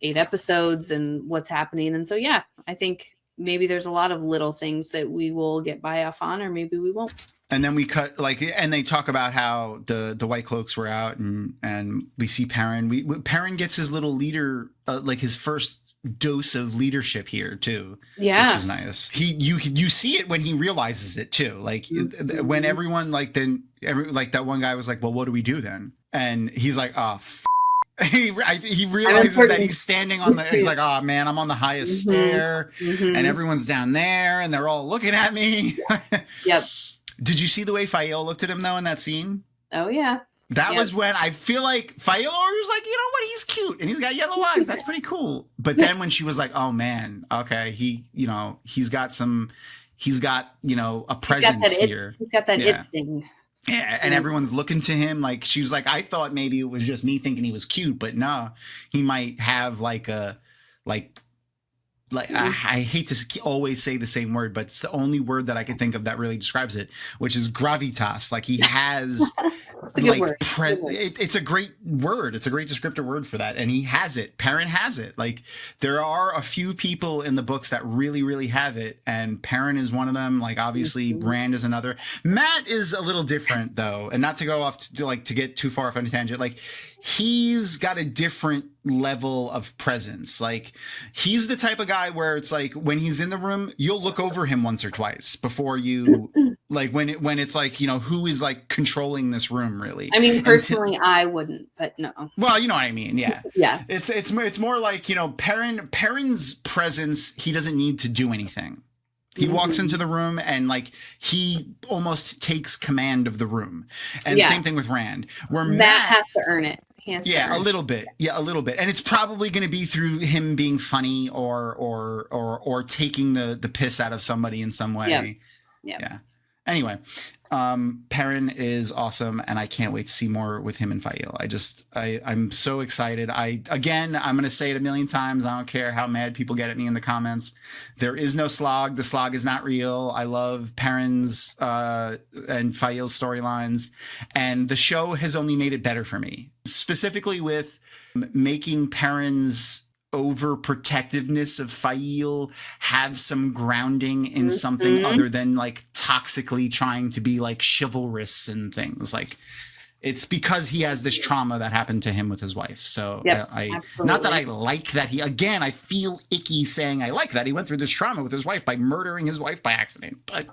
8 episodes and what's happening. And so, yeah, I think maybe there's a lot of little things that we will get by off on, or maybe we won't. And then we cut, like, and they talk about how the White Cloaks were out, and we see Perrin. Perrin gets his little leader, like his first dose of leadership here too. Yeah, which is nice. You see it when he realizes it too. Like, when everyone, like, that one guy was like, well, what do we do then? And he's like, oh, he realizes that he's standing on the, he's like, oh man, I'm on the highest stair, and everyone's down there and they're all looking at me. Yep. Did you see the way Fael looked at him though in that scene? Oh yeah. That was when I feel like Fael was like, you know what, he's cute and he's got yellow eyes. That's pretty cool. But then when she was like, oh man, okay, he's got a presence here. He's got that it thing. Yeah, and everyone's looking to him like, she was like, I thought maybe it was just me thinking he was cute, but no, he might have I hate to always say the same word, but it's the only word that I can think of that really describes it, which is gravitas. Like, he has it's a great word. It's a great descriptive word for that. And he has it. Perrin has it. Like, there are a few people in the books that really, really have it. And Perrin is one of them. Like, obviously Rand is another. Matt is a little different though. And not to go off to get too far off on a tangent, like, he's got a different level of presence. Like, he's the type of guy where it's like, when he's in the room, you'll look over him once or twice before you, like, when it's like, who is like controlling this room really. I mean, personally, I wouldn't, but no. Well, you know what I mean? Yeah. Yeah. It's more like, Perrin's presence, he doesn't need to do anything. He walks into the room and, like, he almost takes command of the room. And same thing with Rand, where Matt has to earn it. A little bit. Yeah, a little bit. And it's probably going to be through him being funny or taking the piss out of somebody in some way. Yeah. Anyway, Perrin is awesome, and I can't wait to see more with him and Fail. I'm so excited. I'm going to say it a million times. I don't care how mad people get at me in the comments. There is no slog. The slog is not real. I love Perrin's and Fail's storylines, and the show has only made it better for me, specifically with making Perrin's overprotectiveness of Fail have some grounding in something other than like toxically trying to be like chivalrous and things. Like, it's because he has this trauma that happened to him with his wife. So not that I like that I feel icky saying I like that he went through this trauma with his wife by murdering his wife by accident, but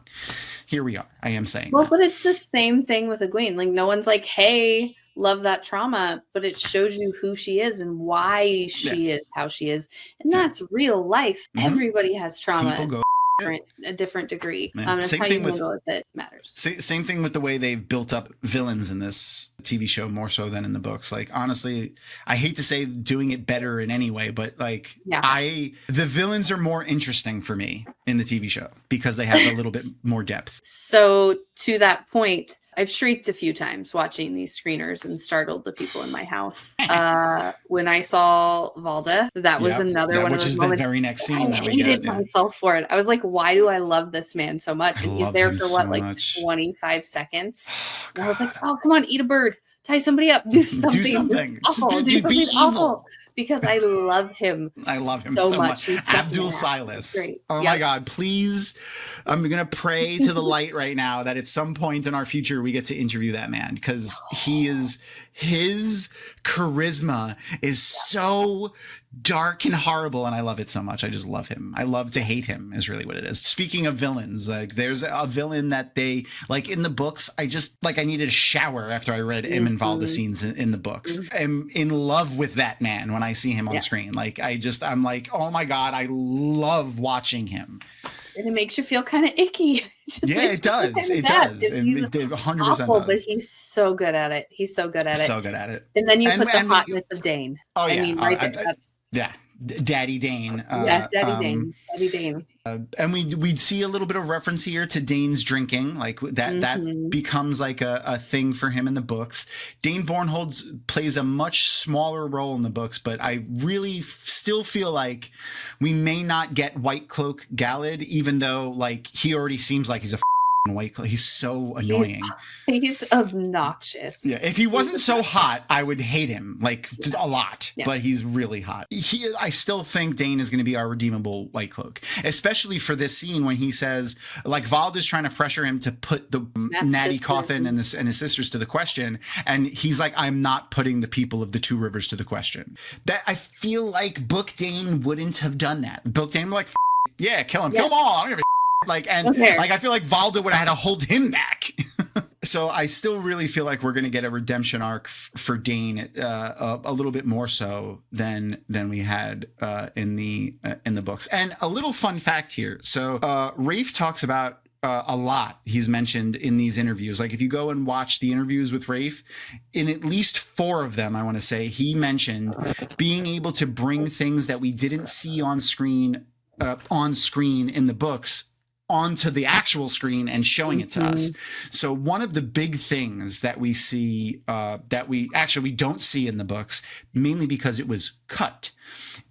here we are. I am saying but it's the same thing with Egwene. Like, no one's like, hey, love that trauma, but it shows you who she is and why she is how she is, and that's real life. Everybody has trauma. A different degree. Same thing with it matters. Same thing with the way they've built up villains in this TV show more so than in the books. Like, honestly, I hate to say doing it better in any way, but like the villains are more interesting for me in the TV show because they have a little bit more depth. So to that point, I've shrieked a few times watching these screeners and startled the people in my house. When I saw Valda, that was another one of those moments. Which is the very next scene that we get. I hated myself for it. I was like, why do I love this man so much? And he's there for what, like 25 seconds? And I was like, oh, come on, eat a bird. Tie somebody up. Do something. Do something awful. Because I love him. I love him so much. Abdul Silas. Oh my God, please. I'm going to pray to the light right now that at some point in our future we get to interview that man, because his charisma is so dark and horrible, and I love it so much. I just love him. I love to hate him is really what it is. Speaking of villains, like there's a villain that they like in the books. I needed a shower after I read Em and Valda scenes in the books. I'm in love with that man when I see him on screen. Like I'm like, oh my God, I love watching him. And it makes you feel kind of icky. It does. It does. It 100% awful, does. But he's so good at it. He's so good at it. So good at it. And then you put the hotness of Dane. Oh, yeah. I mean, right there. Daddy Dane. Daddy Dane. And we'd see a little bit of reference here to Dane's drinking, like that becomes like a thing for him in the books. Dane Bornhold plays a much smaller role in the books, but I really still feel like we may not get White Cloak Galad, even though like he already seems like he's a White Cloak. He's so annoying. He's obnoxious. Yeah, if he wasn't so hot, I would hate him like a lot. Yeah. But he's really hot. I still think Dane is going to be our redeemable White Cloak, especially for this scene when he says, like, Valda's trying to pressure him to put the Natty Cawthon and his sisters to the question, and he's like, I'm not putting the people of the Two Rivers to the question. That I feel like Book Dane wouldn't have done that. Book Dane like, yeah, kill him all. I don't give a like, and like, I feel like Valda would have had to hold him back. So I still really feel like we're going to get a redemption arc for Dane a little bit more so than we had in the books. And a little fun fact here. So Rafe talks about a lot he's mentioned in these interviews. Like if you go and watch the interviews with Rafe, in at least 4 of them, I want to say, he mentioned being able to bring things that we didn't see on screen in the books onto the actual screen and showing it to us. So one of the big things that we see that we don't see in the books, mainly because it was cut,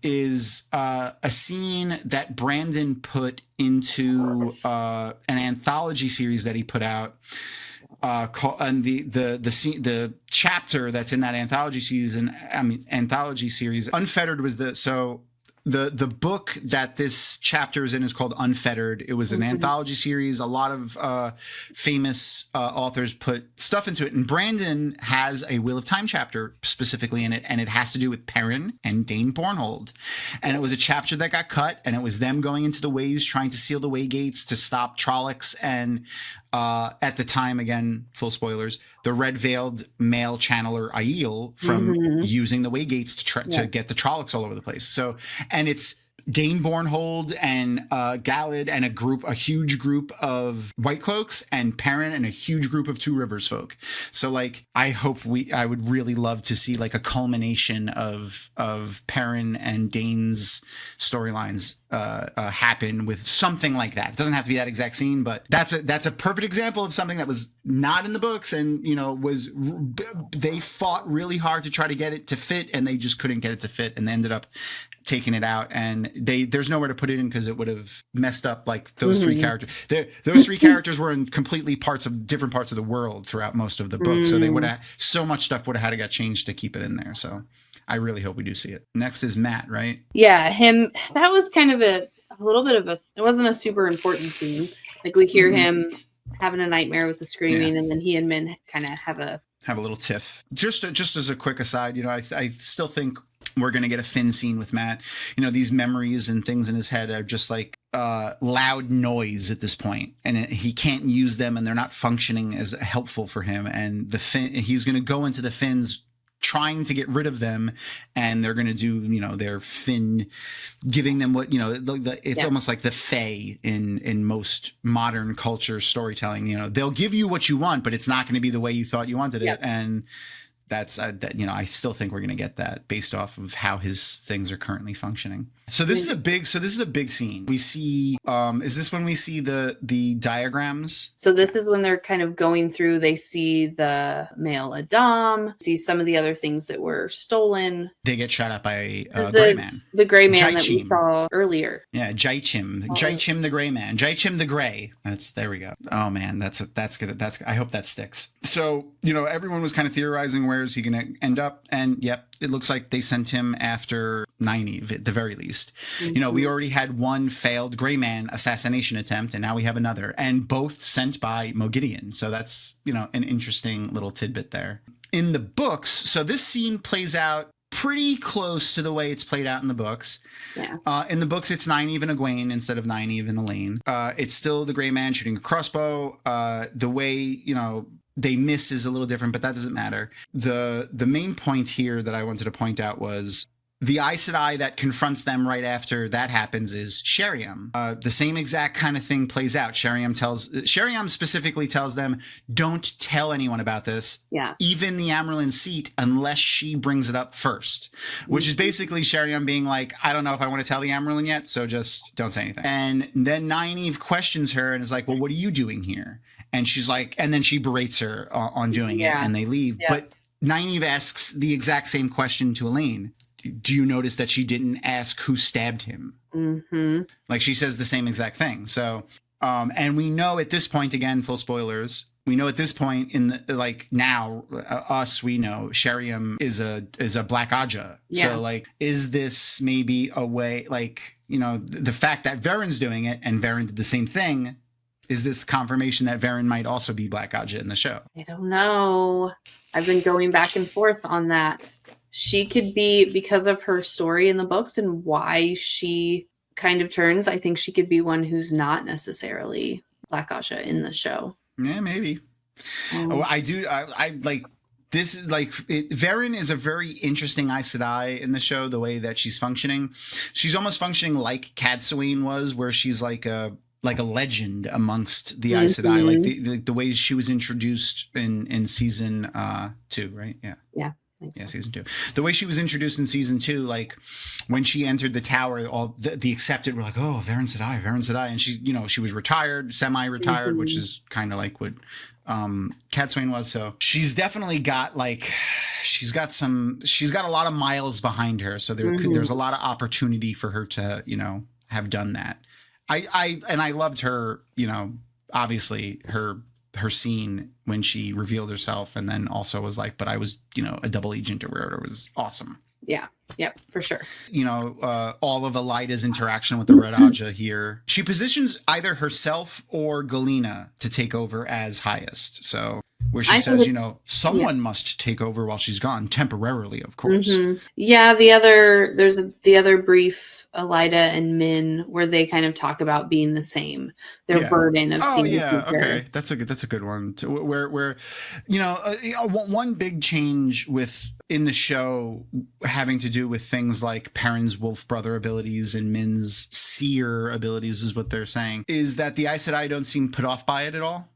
is a scene that Brandon put into an anthology series that he put out. And the chapter that's in that anthology series, Unfettered was the book that this chapter is in is called Unfettered. It was an anthology series. A lot of famous authors put stuff into it. And Brandon has a Wheel of Time chapter specifically in it, and it has to do with Perrin and Dane Bornhold. And it was a chapter that got cut, and it was them going into the ways, trying to seal the way gates to stop Trollocs and at the time, again, full spoilers, the red-veiled male channeler Aiel from using the way gates to get the Trollocs all over the place. So, and it's Dane Bornhold and Galad and a huge group of White Cloaks, and Perrin and a huge group of Two Rivers folk. So like I would really love to see like a culmination of Perrin and Dane's storylines happen with something like that. It doesn't have to be that exact scene, but that's a perfect example of something that was not in the books, and they fought really hard to try to get it to fit, and they just couldn't get it to fit, and they ended up taking it out, and there's nowhere to put it in because it would have messed up like those three characters. Those three characters were in completely different parts of the world throughout most of the book, so they would have so much stuff would have had to get changed to keep it in there. So I really hope we do see it. Next is Matt, right? Yeah, him. That was kind of a little bit of a. It wasn't a super important scene. Like we hear him having a nightmare with the screaming, and then he and Min kind of have a little tiff. Just as a quick aside, I still think we're going to get a Finn scene with Matt. These memories and things in his head are just like loud noise at this point, and he can't use them, and they're not functioning as helpful for him. And he's going to go into the Finns trying to get rid of them, and they're going to do their Finn, giving them what it's almost like the Fae in most modern culture storytelling. They'll give you what you want, but it's not going to be the way you thought you wanted it. And that's I still think we're going to get that based off of how his things are currently functioning. So this is a big scene. We see is this when we see the diagrams? So this is when they're kind of going through, they see the male Adam, see some of the other things that were stolen. They get shot at by a gray man. The gray man that we saw earlier. Yeah, Jaichim. Jaichim the gray man. Jaichim the gray. There we go. Oh man, that's good. I hope that sticks. So, everyone was kind of theorizing where is he going to end up, and yep, it looks like they sent him after Nynaeve at the very least. We already had one failed gray man assassination attempt, and now we have another, and both sent by Moghedien. So that's, an interesting little tidbit there. In the books, so this scene plays out pretty close to the way it's played out in the books. Yeah. In the books, it's Nynaeve and Egwene instead of Nynaeve and Elaine. It's still the gray man shooting a crossbow. The way, they miss is a little different, but that doesn't matter. The main point here that I wanted to point out was the Aes Sedai that confronts them right after that happens is Sheriam. The same exact kind of thing plays out. Sheriam specifically tells them, don't tell anyone about this. Yeah. Even the Amyrlin seat, unless she brings it up first. Which is basically Sheriam being like, I don't know if I want to tell the Amyrlin yet, so just don't say anything. And then Nynaeve questions her and is like, well, what are you doing here? And she's like, and then she berates her on doing it, and they leave. Yeah. But Nynaeve asks the exact same question to Elaine. Do you notice that she didn't ask who stabbed him? Mm-hmm. Like she says the same exact thing. So, and we know at this point, again, full spoilers, we know at this point we know Sheriam is a Black Aja. Yeah. So like, is this maybe a way, the fact that Varen's doing it and Varen did the same thing, is this confirmation that Varen might also be Black Aja in the show? I don't know. I've been going back and forth on that. She could be, because of her story in the books and why she kind of turns, I think she could be one who's not necessarily Black Aja in the show. Yeah, maybe. I like this is like Varen is a very interesting Aes Sedai in the show, the way that she's functioning. She's almost functioning like Cadsuane was, where she's like a legend amongst the Aes Sedai, like the way she was introduced in season 2, right? Yeah. Yeah. Yeah, season 2. The way she was introduced in season 2, like when she entered the tower, all the Accepted were like, "Oh, Varen Sedai," and she was retired, semi-retired, which is kind of like what Cadsuane was. So she's definitely got she's got a lot of miles behind her. So there's a lot of opportunity for her to have done that. I loved her, obviously her scene when she revealed herself, and then also was like, but I was, a double agent or whatever. It was awesome. Yeah. Yep, for sure. All of Elida's interaction with the Red Aja here. She positions either herself or Galena to take over as highest. So where she says, someone must take over while she's gone, temporarily, of course. Yeah, there's the other brief, Elida and Min, where they kind of talk about being the same, their burden of seeing the future. Okay, that's a good one. Where one big change in the show having to do with things like Perrin's wolf brother abilities and Min's seer abilities is what they're saying, is that the Aes Sedai don't seem put off by it at all.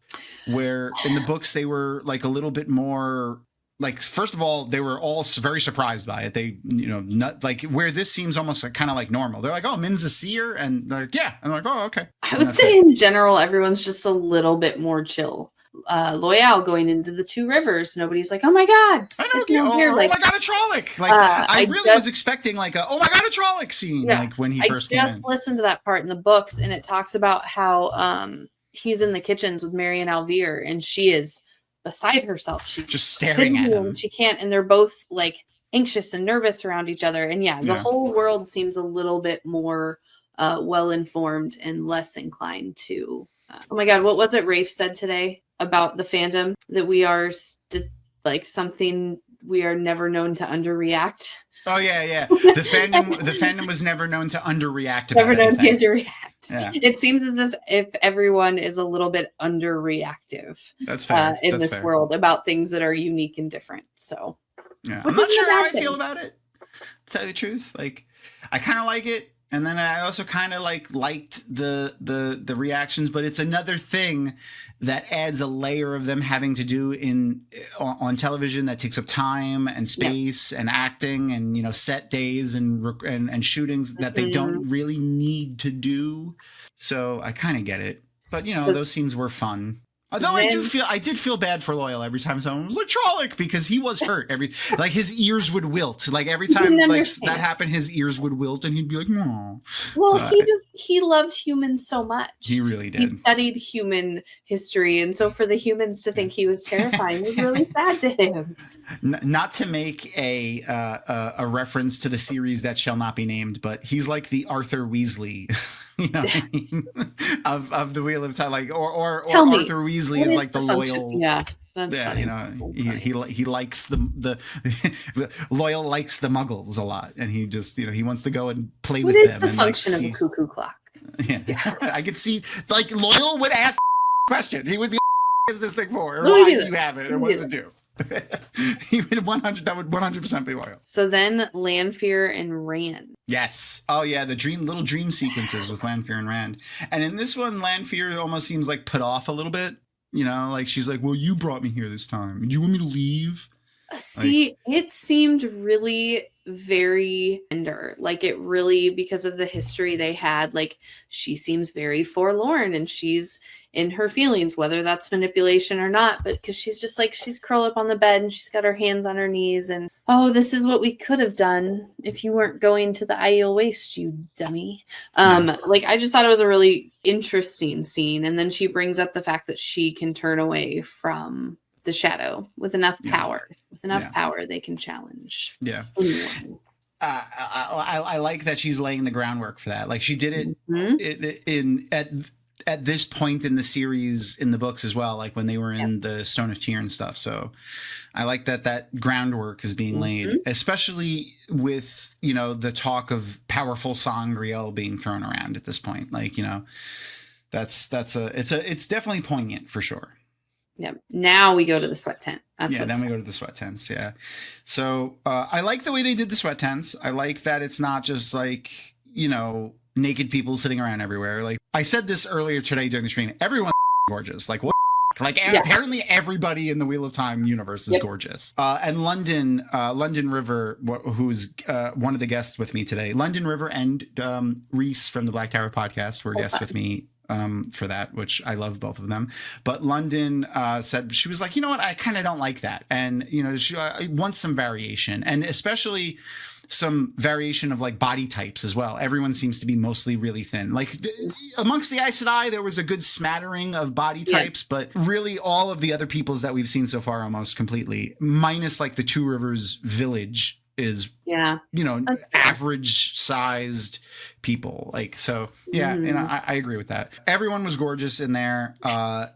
Where in the books they were like a little bit more like, first of all, they were all very surprised by it. They, not like, where this seems almost like kind of like normal. They're like, oh, Min's a seer, and they're like, yeah, and they're like, oh, okay. I would say in general, everyone's just a little bit more chill. Loyal going into the Two Rivers, nobody's like, oh my god, I know, oh my god, a Trolloc. Like I really was expecting like a oh my god, a Trolloc scene, like when he first came in. I just listened to that part in the books, and it talks about how he's in the kitchens with Marion Alvear, and she is beside herself. She's just staring at him. She can't, and they're both like anxious and nervous around each other. And the whole world seems a little bit more well informed and less inclined to. Oh my god, what was it Rafe said today about the fandom, that we are like something we are never known to underreact? Oh yeah. The fandom was never known to underreact. Never known to underreact. Yeah. It seems as if everyone is a little bit underreactive. That's fair. In this world about things that are unique and different. So I'm not sure how I feel about it, to tell you the truth. Like, I kind of like it, and then I also kind of liked the reactions, but it's another thing that adds a layer of them having to do on television that takes up time and space and acting and set days and shootings that they don't really need to do. So I kind of get it, but those scenes were fun. Although I did feel bad for Loyal every time someone was like Trolloc, because he was hurt like his ears would wilt. Like every time that happened, his ears would wilt and he'd be like, "No." Well, he loved humans so much. He really did. He studied human history, and so for the humans to think he was terrifying was really sad to him. Not to make a reference to the series that shall not be named, but he's like the Arthur Weasley. What I mean? of the Wheel of Time, like or Arthur Weasley is like the loyal. Yeah, that's funny. He likes the Loyal likes the Muggles a lot, and he just he wants to go and play with them. What is the function of a cuckoo clock? Yeah, I could see like Loyal would ask question. He would be, "What is this thing for? Or why do you have it? Or what does it do?" He would 100% be Loyal. So then Lanfear and Rand. Yes. Oh yeah, the little dream sequences with Lanfear and Rand. And in this one, Lanfear almost seems like put off a little bit. Like she's like, "Well, you brought me here this time. Do you want me to leave?" See, it seemed really very tender. Like it really, because of the history they had, like she seems very forlorn and she's in her feelings, whether that's manipulation or not, but because she's just like, she's curled up on the bed and she's got her hands on her knees and, "Oh, this is what we could have done if you weren't going to the Aiel Waste, you dummy." Like I just thought it was a really interesting scene. And then she brings up the fact that she can turn away from the shadow with enough power. With enough power, they can challenge. Yeah. I like that she's laying the groundwork for that. Like she did it at this point in the series, in the books as well, like when they were in the Stone of Tyr and stuff. So I like that groundwork is being laid, especially with, the talk of powerful sangreal being thrown around at this point. Like, it's definitely poignant for sure. Yeah. Now we go to the sweat tent. Then we go to the sweat tents. Yeah. So I like the way they did the sweat tents. I like that it's not just like, naked people sitting around everywhere. Like I said this earlier today during the stream, everyone's gorgeous. Like what? Like apparently everybody in the Wheel of Time universe is gorgeous. And London River, who's one of the guests with me today, London River and Reese from the Black Tower podcast were guests with me for that, which I love both of them. But London said, she was like, "You know what? I kind of don't like that." And, she wants some variation, and especially some variation of like body types as well. Everyone seems to be mostly really thin. Like amongst the Aes Sedai, there was a good smattering of body types, but really all of the other peoples that we've seen so far almost completely, minus like the Two Rivers village is, Yeah. average sized people. Like, so yeah. And I agree with that. Everyone was gorgeous in there. I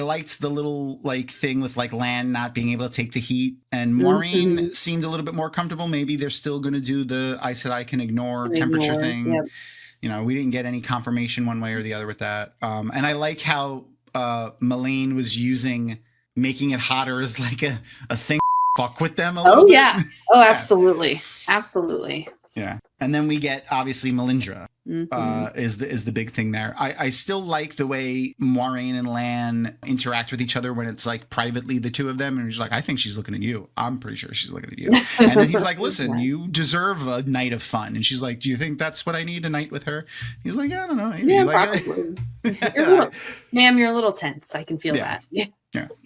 liked the little like thing with like Lan not being able to take the heat, and Maureen seemed a little bit more comfortable. Maybe they're still going to do the I said I can ignore temperature thing. Yep. We didn't get any confirmation one way or the other with that. And I like how Madeleine was making it hotter as like a thing fuck with them a little bit. Yeah. Oh, absolutely. Absolutely. Yeah. And then we get obviously Melindra is the big thing there. I still like the way Maureen and Lan interact with each other when it's like privately the two of them, and he's like, I think she's looking at you. I'm pretty sure she's looking at you. And then he's like, listen, you deserve a night of fun. And she's like, do you think that's what I need, a night with her? He's like, I don't know. Maybe. Yeah, like, probably. Ma'am, you're a little tense. I can feel that. Yeah.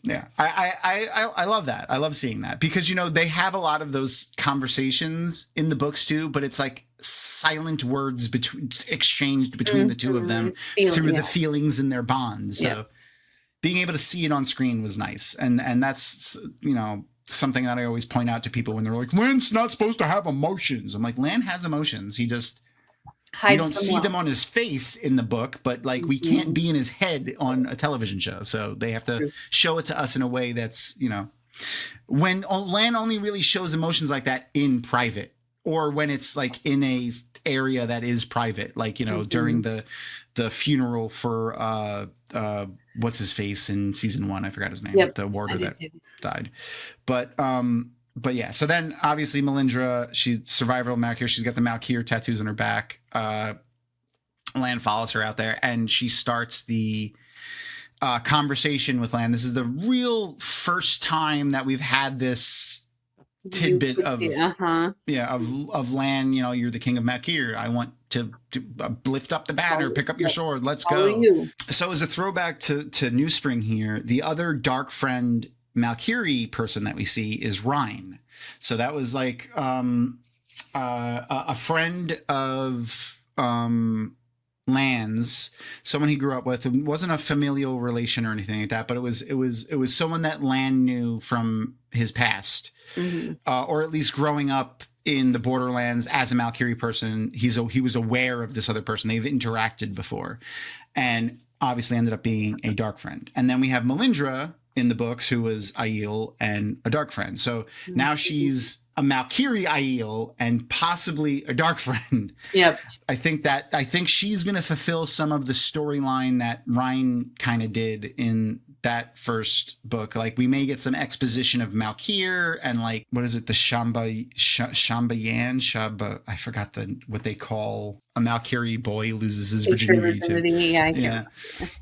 Yeah. I love that. I love seeing that because, they have a lot of those conversations in the books too, but it's like silent words exchanged between the two of them through the feelings in their bonds. So being able to see it on screen was nice. And that's, something that I always point out to people when they're like, Lan's not supposed to have emotions. I'm like, Lan has emotions. He just, we don't see them on his face in the book, but like we can't be in his head on a television show. So they have to show it to us in a way that's, when Lan only really shows emotions like that in private, or when it's like in a area that is private, like, during the funeral for what's his face in season 1. I forgot his name, the warder that died. But yeah, so then obviously Melindra, she survived Malkir. She's got the Malkir tattoos on her back. Lan follows her out there, and she starts the conversation with Lan. This is the real first time that we've had this tidbit of Lan. You're the king of Malkir. I want to lift up the banner, pick up your sword. Let's go. So as a throwback to New Spring here, the other dark friend Malkiri person that we see is Rhine. So that was like a friend of Lan's, someone he grew up with. It wasn't a familial relation or anything like that, but it was someone that Lan knew from his past, or at least growing up in the Borderlands as a Malkiri person. He was aware of this other person. They've interacted before, and obviously ended up being a dark friend. And then we have Melindra in the books, who was Aiel and a dark friend. So now she's a Malkiri Aiel and possibly a dark friend. Yep. I think she's going to fulfill some of the storyline that Rhine kind of did in that first book. Like, we may get some exposition of Malkir and like, what is it? The Shambayan? I forgot what they call a Malkiri boy loses his virginity too. Yeah.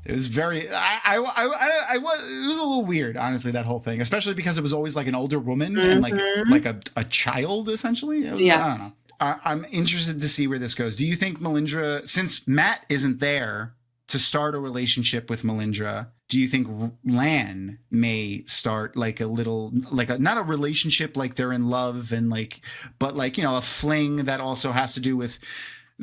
It was very, it was a little weird, honestly, that whole thing, especially because it was always like an older woman and like a child, essentially. I don't know. I'm interested to see where this goes. Do you think Melindra, since Matt isn't there to start a relationship with Melindra, do you think Lan may start like a little, not a relationship like they're in love and like, but like, a fling that also has to do with,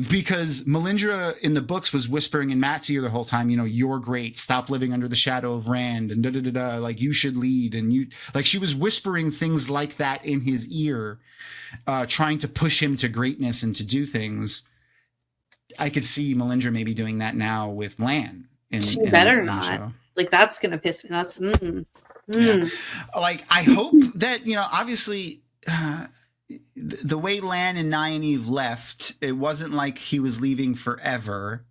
because Melindra in the books was whispering in Matt's ear the whole time, you're great, stop living under the shadow of Rand, and like you should lead, and you, like, she was whispering things like that in his ear, trying to push him to greatness and to do things. I could see Melindra maybe doing that now with Lan. She better not. Like, that's gonna piss me. That's Yeah. Like, I hope that, obviously, the way Lan and Nynaeve left, it wasn't like he was leaving forever,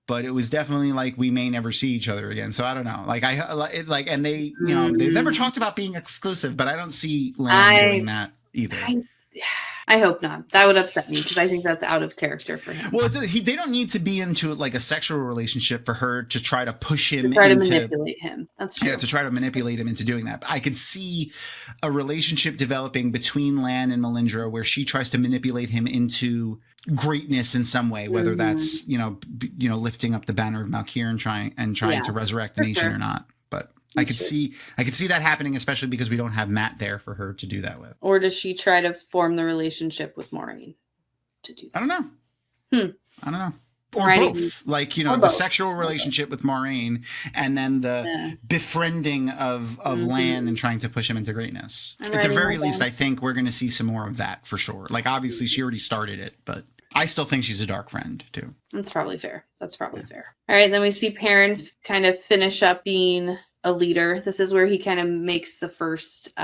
but it was definitely like we may never see each other again. So I don't know. Like, and they, they've never talked about being exclusive, but I don't see Lan doing that either. I hope not. That would upset me because I think that's out of character for him. Well, they don't need to be into like a sexual relationship for her to try to push him, to manipulate him. That's true. Yeah, to try to manipulate him into doing that. But I could see a relationship developing between Lan and Melindra where she tries to manipulate him into greatness in some way, whether that's lifting up the banner of Malkir and trying to resurrect the nation or not. But I could see that happening, especially because we don't have Matt there for her to do that with. Or does she try to form the relationship with Maureen to do that? I don't know. I don't know. or Writing- both, like, or the both. sexual relationship with Maureen, and then the befriending of Lan and trying to push him into greatness. I'm At the writing very that least, down. I think we're going to see some more of that for sure. Like, obviously, she already started it, but I still think she's a dark friend too. That's probably fair. All right, then we see Perrin kind of finish up being a leader. This is where he kind of makes the first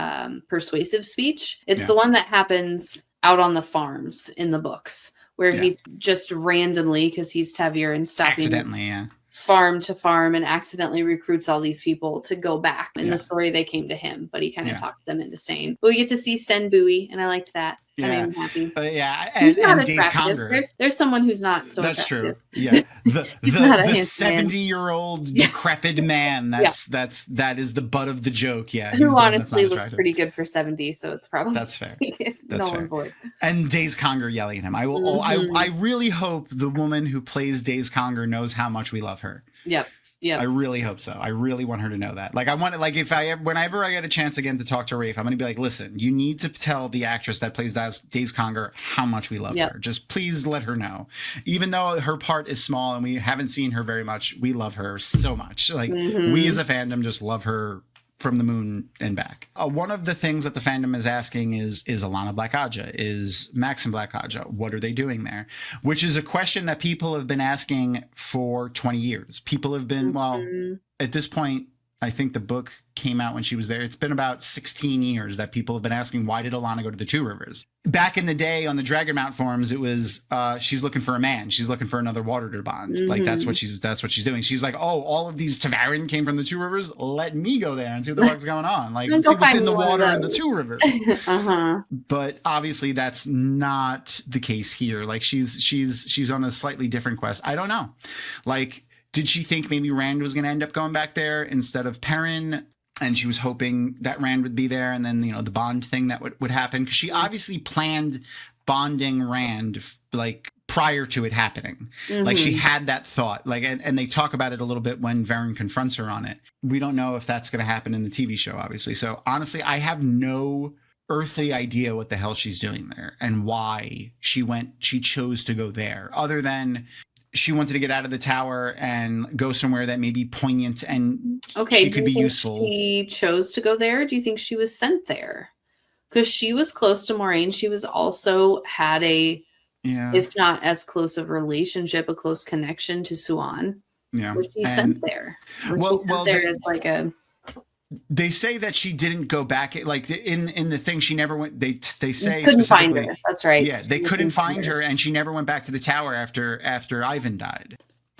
persuasive speech. It's the one that happens out on the farms in the books, where he's just randomly, because he's Tevir and stopping Accidentally, farm to farm and accidentally recruits all these people to go back. In the story, they came to him, but he kind of talked them into staying. But we get to see Sen Bowie, and I liked that. Yeah. I made him happy. And Days attractive. Conger. There's someone who's not so That's attractive. true. Yeah. He's not a The handsome man. 70-year-old decrepit man. That is the butt of the joke. Yeah. he's the Who one that's honestly not looks attractive. pretty good for 70, so it's probably That's fair. That's fair. Void. And Days Conger yelling at him. I will. I really hope the woman who plays Days Conger knows how much we love her. Yep. I really hope so. I really want her to know that. Like, I want it. Like, whenever I get a chance again to talk to Rafe, I'm gonna be like, listen, you need to tell the actress that plays Days Conger how much we love her. Just please let her know. Even though her part is small and we haven't seen her very much, we love her so much. Like, we as a fandom just love her from the moon and back. One of the things that the fandom is asking is Alana Black Aja, is Maxim Black Aja, what are they doing there? Which is a question that people have been asking for 20 years. People have been, well, at this point, I think the book came out when she was there. It's been about 16 years that people have been asking, why did Alana go to the Two Rivers? Back in the day on the Dragonmount forums, it was she's looking for a man. She's looking for another water to bond. Like, that's what she's doing. She's like, oh, all of these Tavarin came from the Two Rivers. Let me go there and see what the fuck's going on. Like, see what's in the water in the Two Rivers. But obviously that's not the case here. Like, she's on a slightly different quest. I don't know. Like, did she think maybe Rand was going to end up going back there instead of Perrin? And she was hoping that Rand would be there, and then, the bond thing that would happen. Because she obviously planned bonding Rand, like, prior to it happening. Like, she had that thought. Like, and they talk about it a little bit when Varen confronts her on it. We don't know if that's going to happen in the TV show, obviously. So, honestly, I have no earthly idea what the hell she's doing there and why she chose to go there, other than she wanted to get out of the tower and go somewhere that may be poignant and she could be useful. She chose to go there. Do you think she was sent there? Because she was close to Maureen. She was also had if not as close of relationship, a close connection to Suan. Yeah. Was she sent there? As like a... They say that she didn't go back. Like, in the thing, she never went. They say couldn't find specifically. her. That's right. Yeah, they couldn't find her, and she never went back to the tower after Ivan died.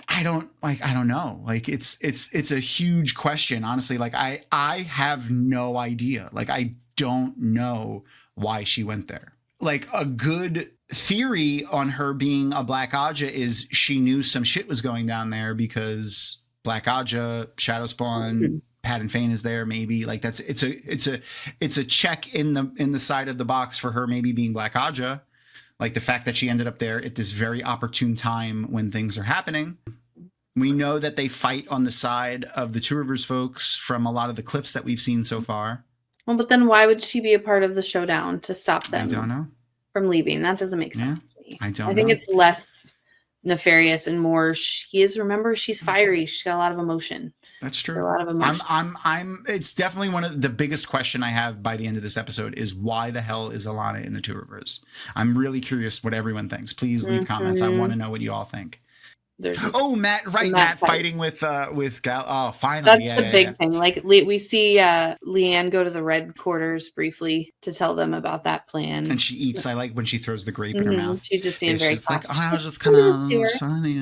I don't know. Like, it's a huge question, honestly. Like, I have no idea. Like, I don't know why she went there. Like, a good theory on her being a Black Aja is she knew some shit was going down there because Black Aja, Shadow Spawn, Padden Fane is there, maybe. Like, it's a check in the side of the box for her maybe being Black Aja. Like, the fact that she ended up there at this very opportune time when things are happening. We know that they fight on the side of the Two Rivers folks from a lot of the clips that we've seen so far. Well, but then why would she be a part of the showdown to stop them? I don't know. From leaving? That doesn't make sense to me. I think it's less nefarious and more remember, she's fiery. She's got a lot of emotion. That's true. A lot of emotion. It's definitely one of the biggest question I have by the end of this episode is why the hell is Alana in the Two Rivers? I'm really curious what everyone thinks. Please leave comments. I want to know what you all think. Matt fighting with Gal. Oh, finally. That's the big thing. Like, we see Leanne go to the Red Quarters briefly to tell them about that plan. And she eats. I like when she throws the grape in her mouth. She's just being very like, I was just kind of shiny.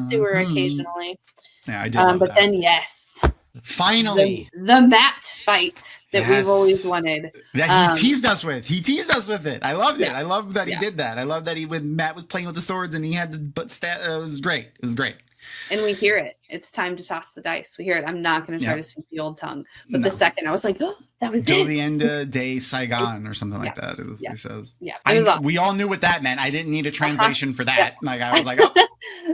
Stew her occasionally. Yeah, I did. But then, yes. Finally. The Matt fight that we've always wanted. That he teased us with. He teased us with it. I loved it. I love that he did that. I love that Matt was playing with the swords and he had the it was great. It was great. And we hear it. It's time to toss the dice. We hear it. I'm not going to try to speak the old tongue. But the second I was like, oh, that was Dovienda de Saigon or something like that. He says. Yeah. We all knew what that meant. I didn't need a translation for that. Like, I was like, oh,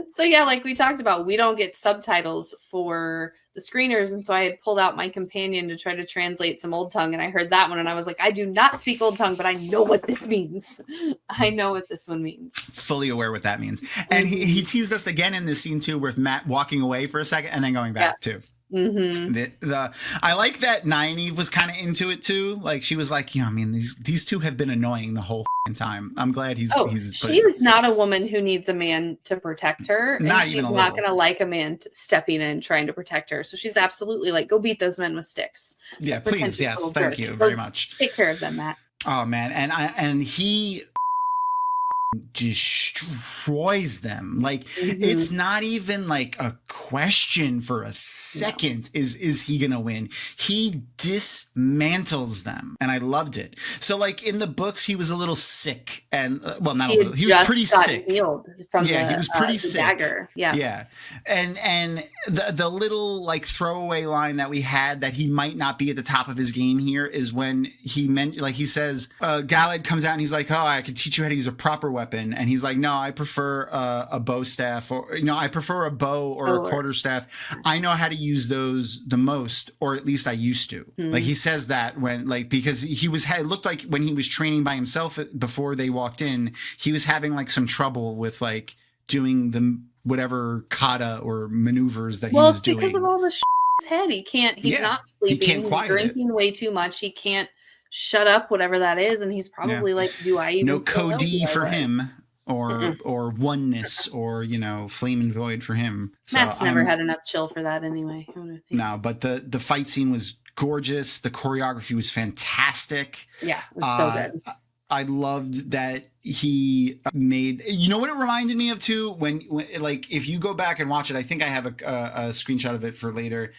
So yeah, like we talked about, we don't get subtitles for the screeners, and so I had pulled out my companion to try to translate some Old Tongue, and I heard that one, and I was like, I do not speak Old Tongue, but I know what this means. I know what this one means. Fully aware what that means. And he teased us again in this scene too, with Matt walking away for a second and then going back too. I like that Nynaeve was kind of into it too. Like she was like, I mean, these two have been annoying the whole time. I'm glad he's. She is not a woman who needs a man to protect her, and she's not going to like a man stepping in trying to protect her. So she's absolutely like, go beat those men with sticks. Yeah, please, yes, thank you very much. Take care of them, Matt. Oh man, and he destroys them. Like it's not even like a question for a second. Is he gonna win? He dismantles them, and I loved it. So like in the books he was a little sick, and well, not a little, he was pretty sick from he was pretty sick. Dagger. And the little like throwaway line that we had that he might not be at the top of his game here is when he says Galad comes out and he's like, oh, I could teach you how to use a proper weapon, and he's like, no, I prefer a bow staff, or I prefer a bow or a quarterstaff. I know how to use those the most, or at least I used to. Like he says that when because it looked like when he was training by himself before they walked in, he was having like some trouble with like doing the whatever kata or maneuvers that he was doing. Well, it's because of all the his head. He can't. He's not sleeping. He's drinking way too much. He can't shut up, whatever that is, and he's probably like, do I even no Cody for him, or oneness, or flame and void for him. Matt's never had enough chill for that anyway. No, but the fight scene was gorgeous. The choreography was fantastic. Yeah, it was so good. I loved that he made, what it reminded me of too, when like if you go back and watch it, I think I have a screenshot of it for later.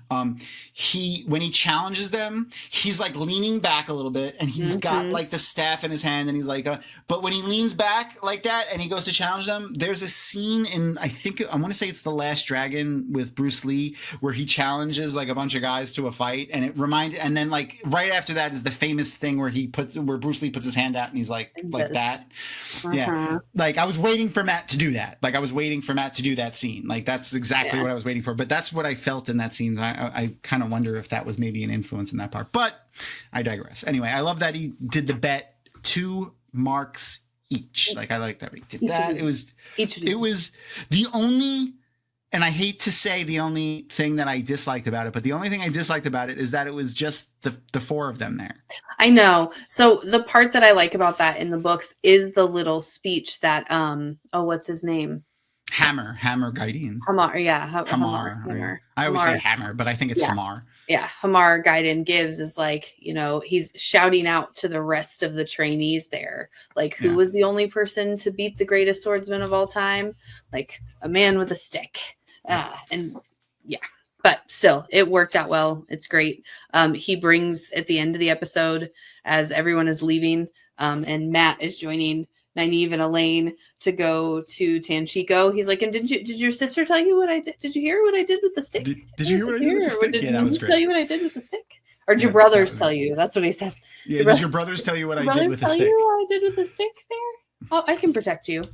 When he challenges them, he's like leaning back a little bit, and he's got like the staff in his hand, and he's like, but when he leans back like that and he goes to challenge them, there's a scene in, I want to say it's The Last Dragon with Bruce Lee, where he challenges like a bunch of guys to a fight, and and then like right after that is the famous thing where Bruce Lee puts his hand out and he's like that. Yeah, like I was waiting for Matt to do that. Like I was waiting for Matt to do that scene. Like that's exactly what I was waiting for. But that's what I felt in that scene. I kind of wonder if that was maybe an influence in that part. But I digress. Anyway, I love that he did the bet 2 marks each. Like I like that he did that. It was the only. And I hate to say the only thing that I disliked about it, but the only thing I disliked about it is that it was just the 4 of them there. I know. So the part that I like about that in the books is the little speech that, what's his name? Hammer Gaidin. Hamar, yeah. Hamar. I always say Hammer, but I think it's Hamar. Yeah, Hamar Gaidin gives is like, he's shouting out to the rest of the trainees there. Like, who was the only person to beat the greatest swordsman of all time? Like, a man with a stick. But still, it worked out well. It's great. He brings at the end of the episode, as everyone is leaving, and Matt is joining Nynaeve and Elaine to go to Tanchico. He's like, and did your sister tell you what I did? Did you hear what I did with the stick? Did you hear what I did with the stick? That was great. Tell you what I did with the stick? Or did your brothers tell you? That's what he says. Yeah, did your brothers tell you what I did with the stick? Tell you what I did with the stick there? Oh, I can protect you.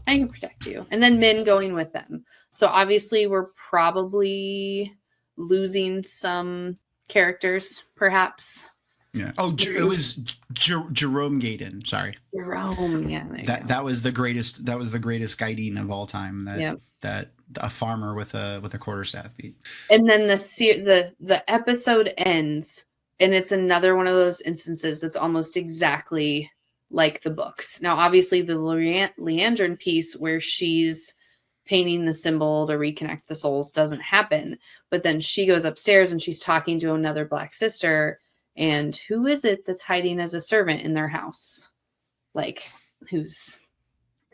And then Min going with them. So obviously we're probably losing some characters, perhaps. Yeah. Oh, it was Jerome Gaiden. Sorry. Jerome. Yeah. That was the greatest. That was the greatest Gaiden of all time. That a farmer with a quarterstaff beat. And then the episode ends, and it's another one of those instances that's almost exactly like the books. Now, obviously, the Leandrin piece where she's painting the symbol to reconnect the souls doesn't happen. But then she goes upstairs and she's talking to another Black sister. And who is it that's hiding as a servant in their house? Like, who's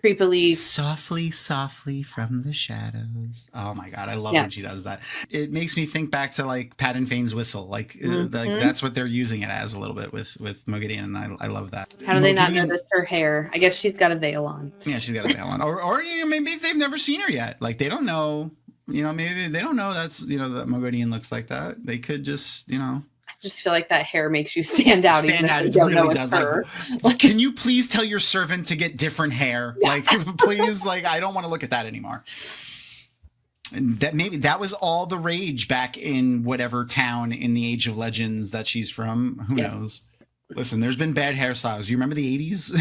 creepily... Softly from the shadows. Oh my God, I love when she does that. It makes me think back to like Pat and Fane's whistle. Like, that's what they're using it as a little bit with Moghedien. I love that. How do they not notice her hair? I guess she's got a veil on. Yeah, she's got a veil on. Or maybe if they've never seen her yet. Like, they don't know. Maybe they don't know that's, that Moghedien looks like that. They could just, just feel like that hair makes you stand out. Stand out. It really does. Like, can you please tell your servant to get different hair? Yeah. Like, please, like, I don't want to look at that anymore. And that was all the rage back in whatever town in the Age of Legends that she's from. Who knows? Listen, there's been bad hairstyles. You remember the 80s?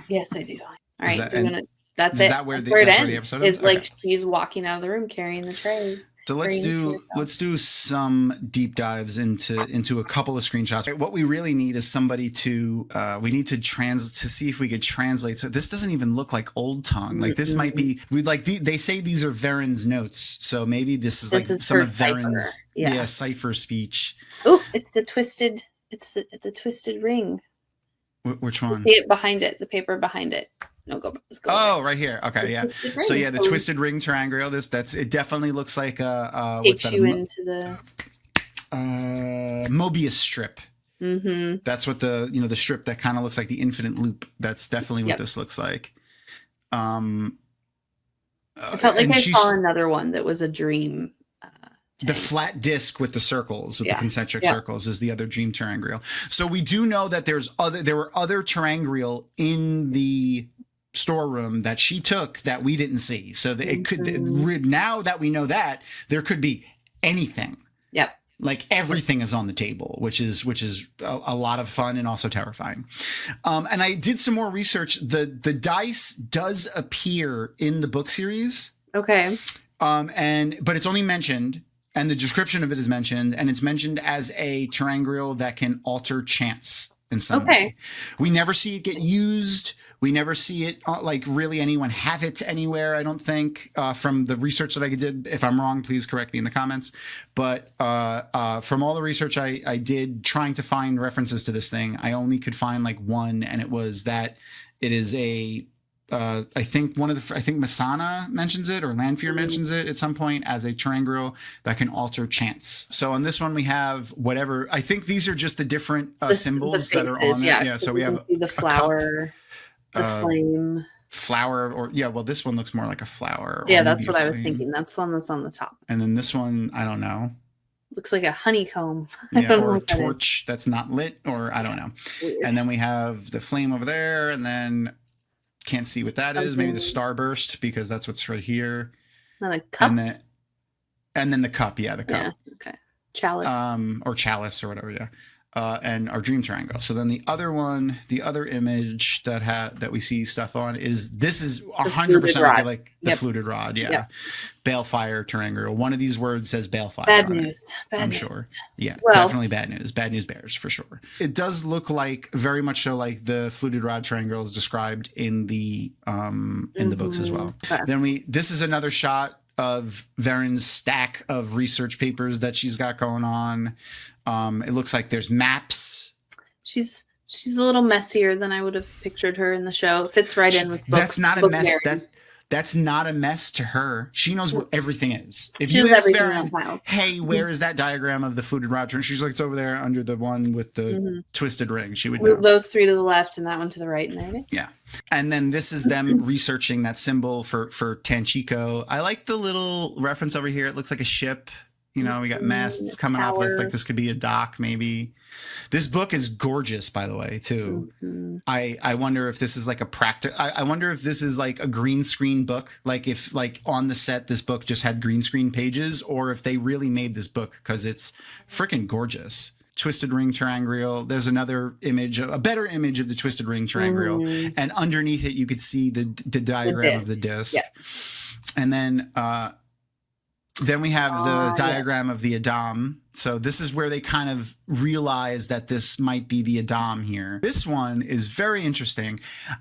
Yes, I do. All right. That's it. That's where the episode is? It's like she's walking out of the room carrying the tray. So let's do some deep dives into a couple of screenshots. What we really need is somebody to we need to see if we could translate. So this doesn't even look like Old Tongue. Like this might be they say these are Veren's notes. So maybe this is like some of Veren's cipher speech. Oh, it's the twisted ring. Which one? See it behind it, the paper behind it. No, go. Oh, right here. Okay, yeah. So yeah, the twisted ring triangle. It definitely looks like takes you into the Mobius strip. Mm-hmm. That's what the strip that kind of looks like the infinite loop. That's definitely what this looks like. I felt like I saw another one that was a dream. The flat disc with the circles, with the concentric circles, is the other dream terangrial. So we do know that there were other terangrial in the storeroom that she took that we didn't see. So it could, now that we know that, there could be anything. Yep. Like everything is on the table, which is a lot of fun and also terrifying. And I did some more research. The dice does appear in the book series. Okay. But it's only mentioned. And the description of it is mentioned, and it's mentioned as a terangrial that can alter chance in some way. We never see it get used. We never see it, like, really anyone have it anywhere, I don't think, from the research that I did. If I'm wrong, please correct me in the comments. But from all the research I did trying to find references to this thing, I only could find, like, one, and it was that it is a... I think Masana mentions it, or Lanfear mentions it at some point as a terangrial that can alter chance. So on this one we have whatever. I think these are just the different symbols that are on it. Yeah. So we have the flower, the flame, flower, or well, this one looks more like a flower. Yeah, that's what I was thinking. That's the one that's on the top. And then this one, I don't know. Looks like a honeycomb. Or a torch that's not lit, or I don't know. Weird. And then we have the flame over there, and then. Can't see what that is. Maybe the starburst, because that's what's right here. Not a cup. And then the cup. Yeah, the cup. Yeah, okay. Chalice. Or chalice or whatever. Yeah. And our dream triangle. So then the other one, the other image that we see stuff on is 100% like the fluted rod. Yeah. Yep. Balefire terangrial. One of these words says balefire. Bad news. I'm sure. Yeah, definitely bad news. Bad news bears for sure. It does look like very much so like the fluted rod triangle is described in the books as well. Okay. Then this is another shot of Veren's stack of research papers that she's got going on. It looks like there's maps. She's a little messier than I would have pictured her in the show. It fits right in with books. That's not a mess. That's not a mess to her. She knows what everything is. If you ask Veren, hey, where is that diagram of the fluted rod? And she's like, it's over there under the one with the twisted ring. She would know. Those three to the left and that one to the right. And there it is. Yeah. And then this is them researching that symbol for Tanchico. I like the little reference over here. It looks like a ship. We got masts coming up. Like this could be a dock, maybe. This book is gorgeous, by the way, too. Mm-hmm. I wonder if this is like a practice. I wonder if this is like a green screen book. Like if on the set, this book just had green screen pages, or if they really made this book, because it's freaking gorgeous. Twisted ring terangrial. There's another image, a better image of the twisted ring terangrial. And underneath it, you could see the diagram of the disc. Yeah. And then we have the diagram of the Adam. So this is where they kind of realize that this might be the Adam here. This one is very interesting.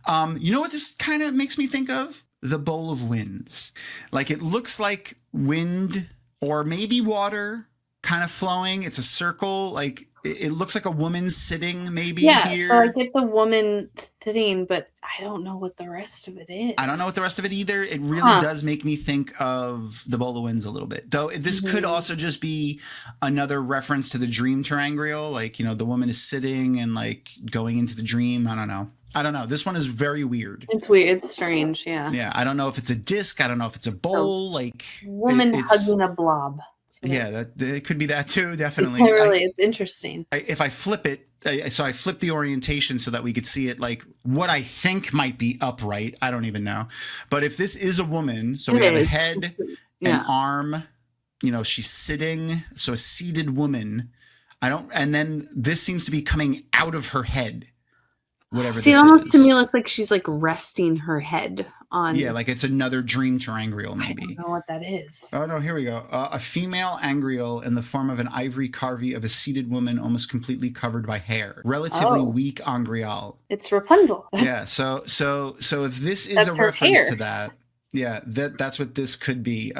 You know what this kind of makes me think of? The Bowl of Winds. Like it looks like wind or maybe water kind of flowing. It's a circle. Like it looks like a woman sitting maybe here. So I get the woman sitting, but I don't know what the rest of it is. I don't know what the rest of it either. It really does make me think of the Bowl of Winds a little bit. Though this could also just be another reference to the dream terangrial. Like, the woman is sitting and like going into the dream. I don't know. This one is very weird. It's weird. It's strange. Yeah. Yeah. I don't know if it's a disc. I don't know if it's a bowl. Woman hugging a blob. Yeah, that it could be that too. Definitely. It's interesting. If I flip it, so I flip the orientation so that we could see it like what I think might be upright. I don't even know. But if this is a woman, so we have a head, an arm, she's sitting. So a seated woman. And then this seems to be coming out of her head. Whatever. See, it almost to me looks like she's like resting her head on. Yeah, like it's another dream terangrial, maybe. I don't know what that is. Oh no, here we go. A female angrial in the form of an ivory carvey of a seated woman, almost completely covered by hair. Relatively weak angrial. It's Rapunzel. Yeah. So if this is a reference to that, yeah, that's what this could be.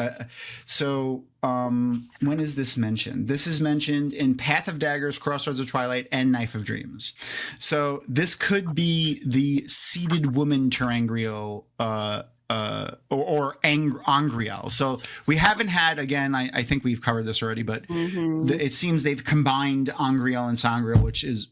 When is this mentioned? This is mentioned in Path of Daggers, Crossroads of Twilight, and Knife of Dreams. So this could be the seated woman terangrial or angrial. So we haven't had, again, I think we've covered this already, but it seems they've combined angrial and sangrial, which is,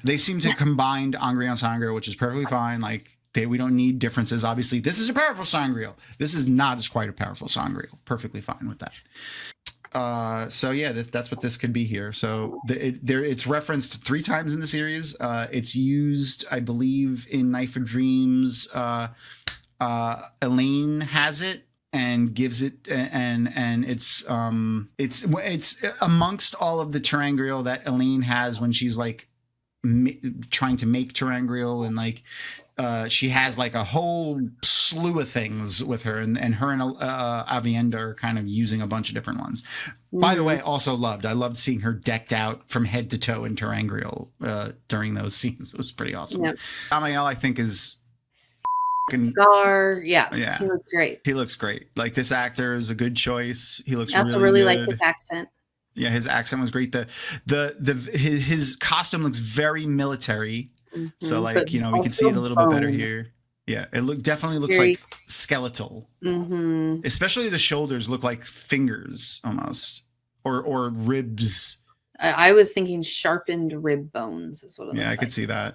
they seem to combine angrial and sangrial, which is perfectly fine. Like, we don't need differences. Obviously, this is a powerful sangrial. This is not as quite a powerful sangrial. Perfectly fine with that. So yeah, that's what this could be here. So it's referenced 3 times in the series. It's used, I believe, in Knife of Dreams. Elaine has it and gives it, and it's amongst all of the terangrial that Elaine has when she's like trying to make terangrial, and like she has like a whole slew of things with her, and her and Avienda are kind of using a bunch of different ones. By the way, also I loved seeing her decked out from head to toe in terangrial during those scenes. It was pretty awesome. Yep. Amiel, I think, is Scar. Yeah, he looks great. He looks great. Like, this actor is a good choice. He looks. I also really like his accent. Yeah, his accent was great. His costume looks very military. So like, we can see it a little bit better here. Yeah, it definitely looks like skeletal. Especially the shoulders look like fingers almost, or ribs. I was thinking sharpened rib bones is what it I could see that.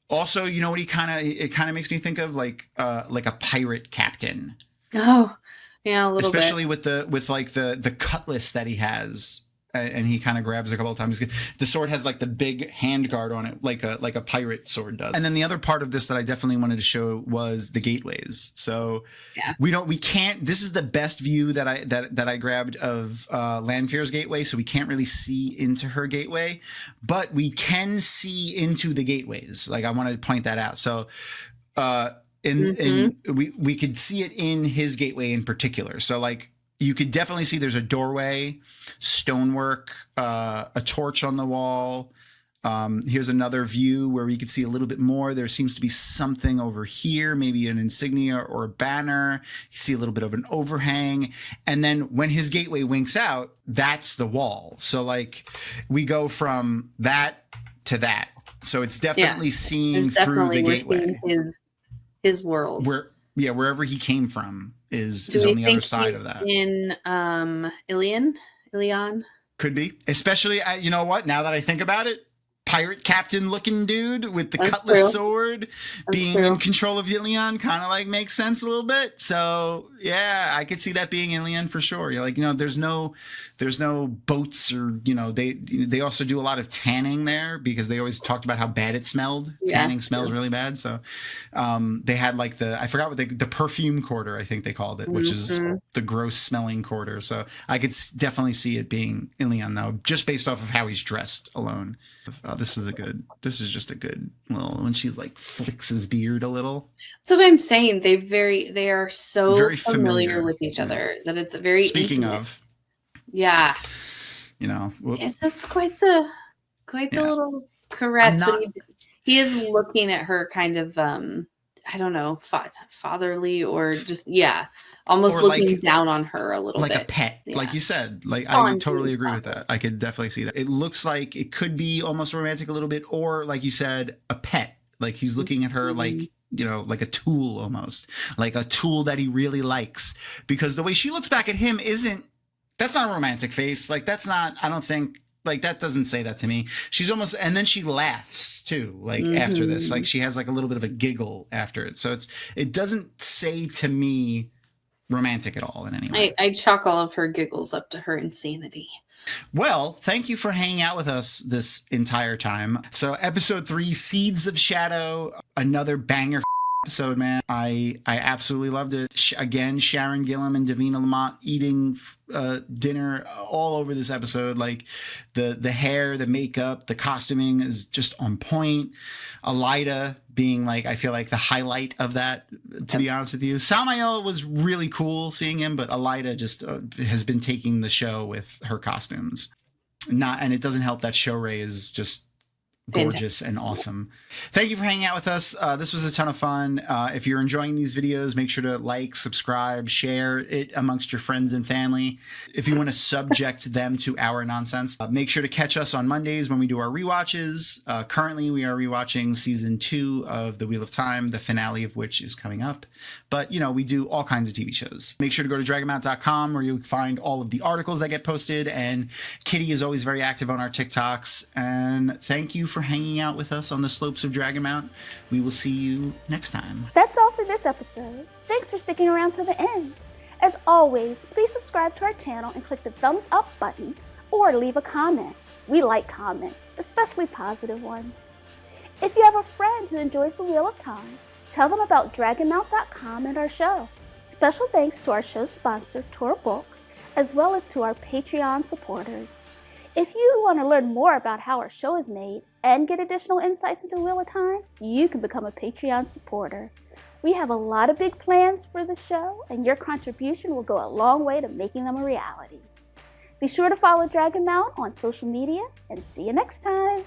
Also, what it kind of makes me think of like a pirate captain. Oh, yeah, a little especially bit. with the cutlass that he has. And he kind of grabs a couple of times. The sword has like the big hand guard on it, like a pirate sword does. And then the other part of this that I definitely wanted to show was the gateways. So we can't. This is the best view that I grabbed of Lanfear's gateway. So we can't really see into her gateway, but we can see into the gateways. Like, I wanted to point that out. So we could see it in his gateway in particular. So like, you could definitely see there's a doorway, stonework, a torch on the wall. Here's another view where we could see a little bit more. There seems to be something over here, maybe an insignia or a banner. You see a little bit of an overhang. And then when his gateway winks out, that's the wall. So like, we go from that to that. So it's definitely seeing through the gateway. Seeing his world. Wherever he came from is on the other side of that. In Ilion? Could be. Especially, you know what? Now that I think about it, pirate captain looking dude with the cutlass sword being in control of Ilion kind of like makes sense a little bit. So yeah, I could see that being Ilion for sure. You're like, there's no boats, or they also do a lot of tanning there because they always talked about how bad it smelled. Tanning smells really bad. So they had like I forgot what the perfume quarter, I think they called it, which is the gross smelling quarter. So I could definitely see it being Ilion though, just based off of how he's dressed alone. This is just a good little, when she like flicks his beard a little. That's what I'm saying. They are so very familiar with each other that it's a very Speaking intimate. Of. Yeah. It's quite the little caress. He is looking at her kind of, I don't know, fatherly, or just, almost looking down on her a little bit. Like a pet, like you said. Like, I totally agree with that. I could definitely see that. It looks like it could be almost romantic a little bit, or like you said, a pet. Like he's looking at her like, like a tool almost. Like a tool that he really likes. Because the way she looks back at him that's not a romantic face. Like, that's not, I don't think, like, that doesn't say that to me. She's almost, and then she laughs too, like after this, like she has like a little bit of a giggle after it. So it doesn't say to me romantic at all in any way. I chalk all of her giggles up to her insanity. Well, thank you for hanging out with us this entire time. So episode 3, Seeds of Shadow, another banger episode, man. I absolutely loved it. Again, Sharon Gillam and Davina Lamont eating dinner all over this episode. Like the hair, the makeup, the costuming is just on point. Elida being like, I feel like the highlight of that, to be honest with you. Samael was really cool seeing him, but Elida just has been taking the show with her costumes. And it doesn't help that Show Ray is just gorgeous and awesome. Thank you for hanging out with us. This was a ton of fun. If you're enjoying these videos, make sure to like, subscribe, share it amongst your friends and family. If you want to subject them to our nonsense, make sure to catch us on Mondays when we do our rewatches. Currently, we are rewatching season 2 of The Wheel of Time, the finale of which is coming up. But, you know, we do all kinds of TV shows. Make sure to go to Dragonmount.com where you'll find all of the articles that get posted. And Kitty is always very active on our TikToks. And thank you for hanging out with us on the slopes of Dragonmount. We will see you next time. That's all for this episode. Thanks for sticking around to the end. As always, please subscribe to our channel and click the thumbs up button or leave a comment. We like comments, especially positive ones. If you have a friend who enjoys The Wheel of Time, tell them about Dragonmount.com and our show. Special thanks to our show sponsor, Tor Books, as well as to our Patreon supporters. If you want to learn more about how our show is made and get additional insights into Wheel of Time, you can become a Patreon supporter. We have a lot of big plans for the show, and your contribution will go a long way to making them a reality. Be sure to follow Dragonmount on social media, and see you next time!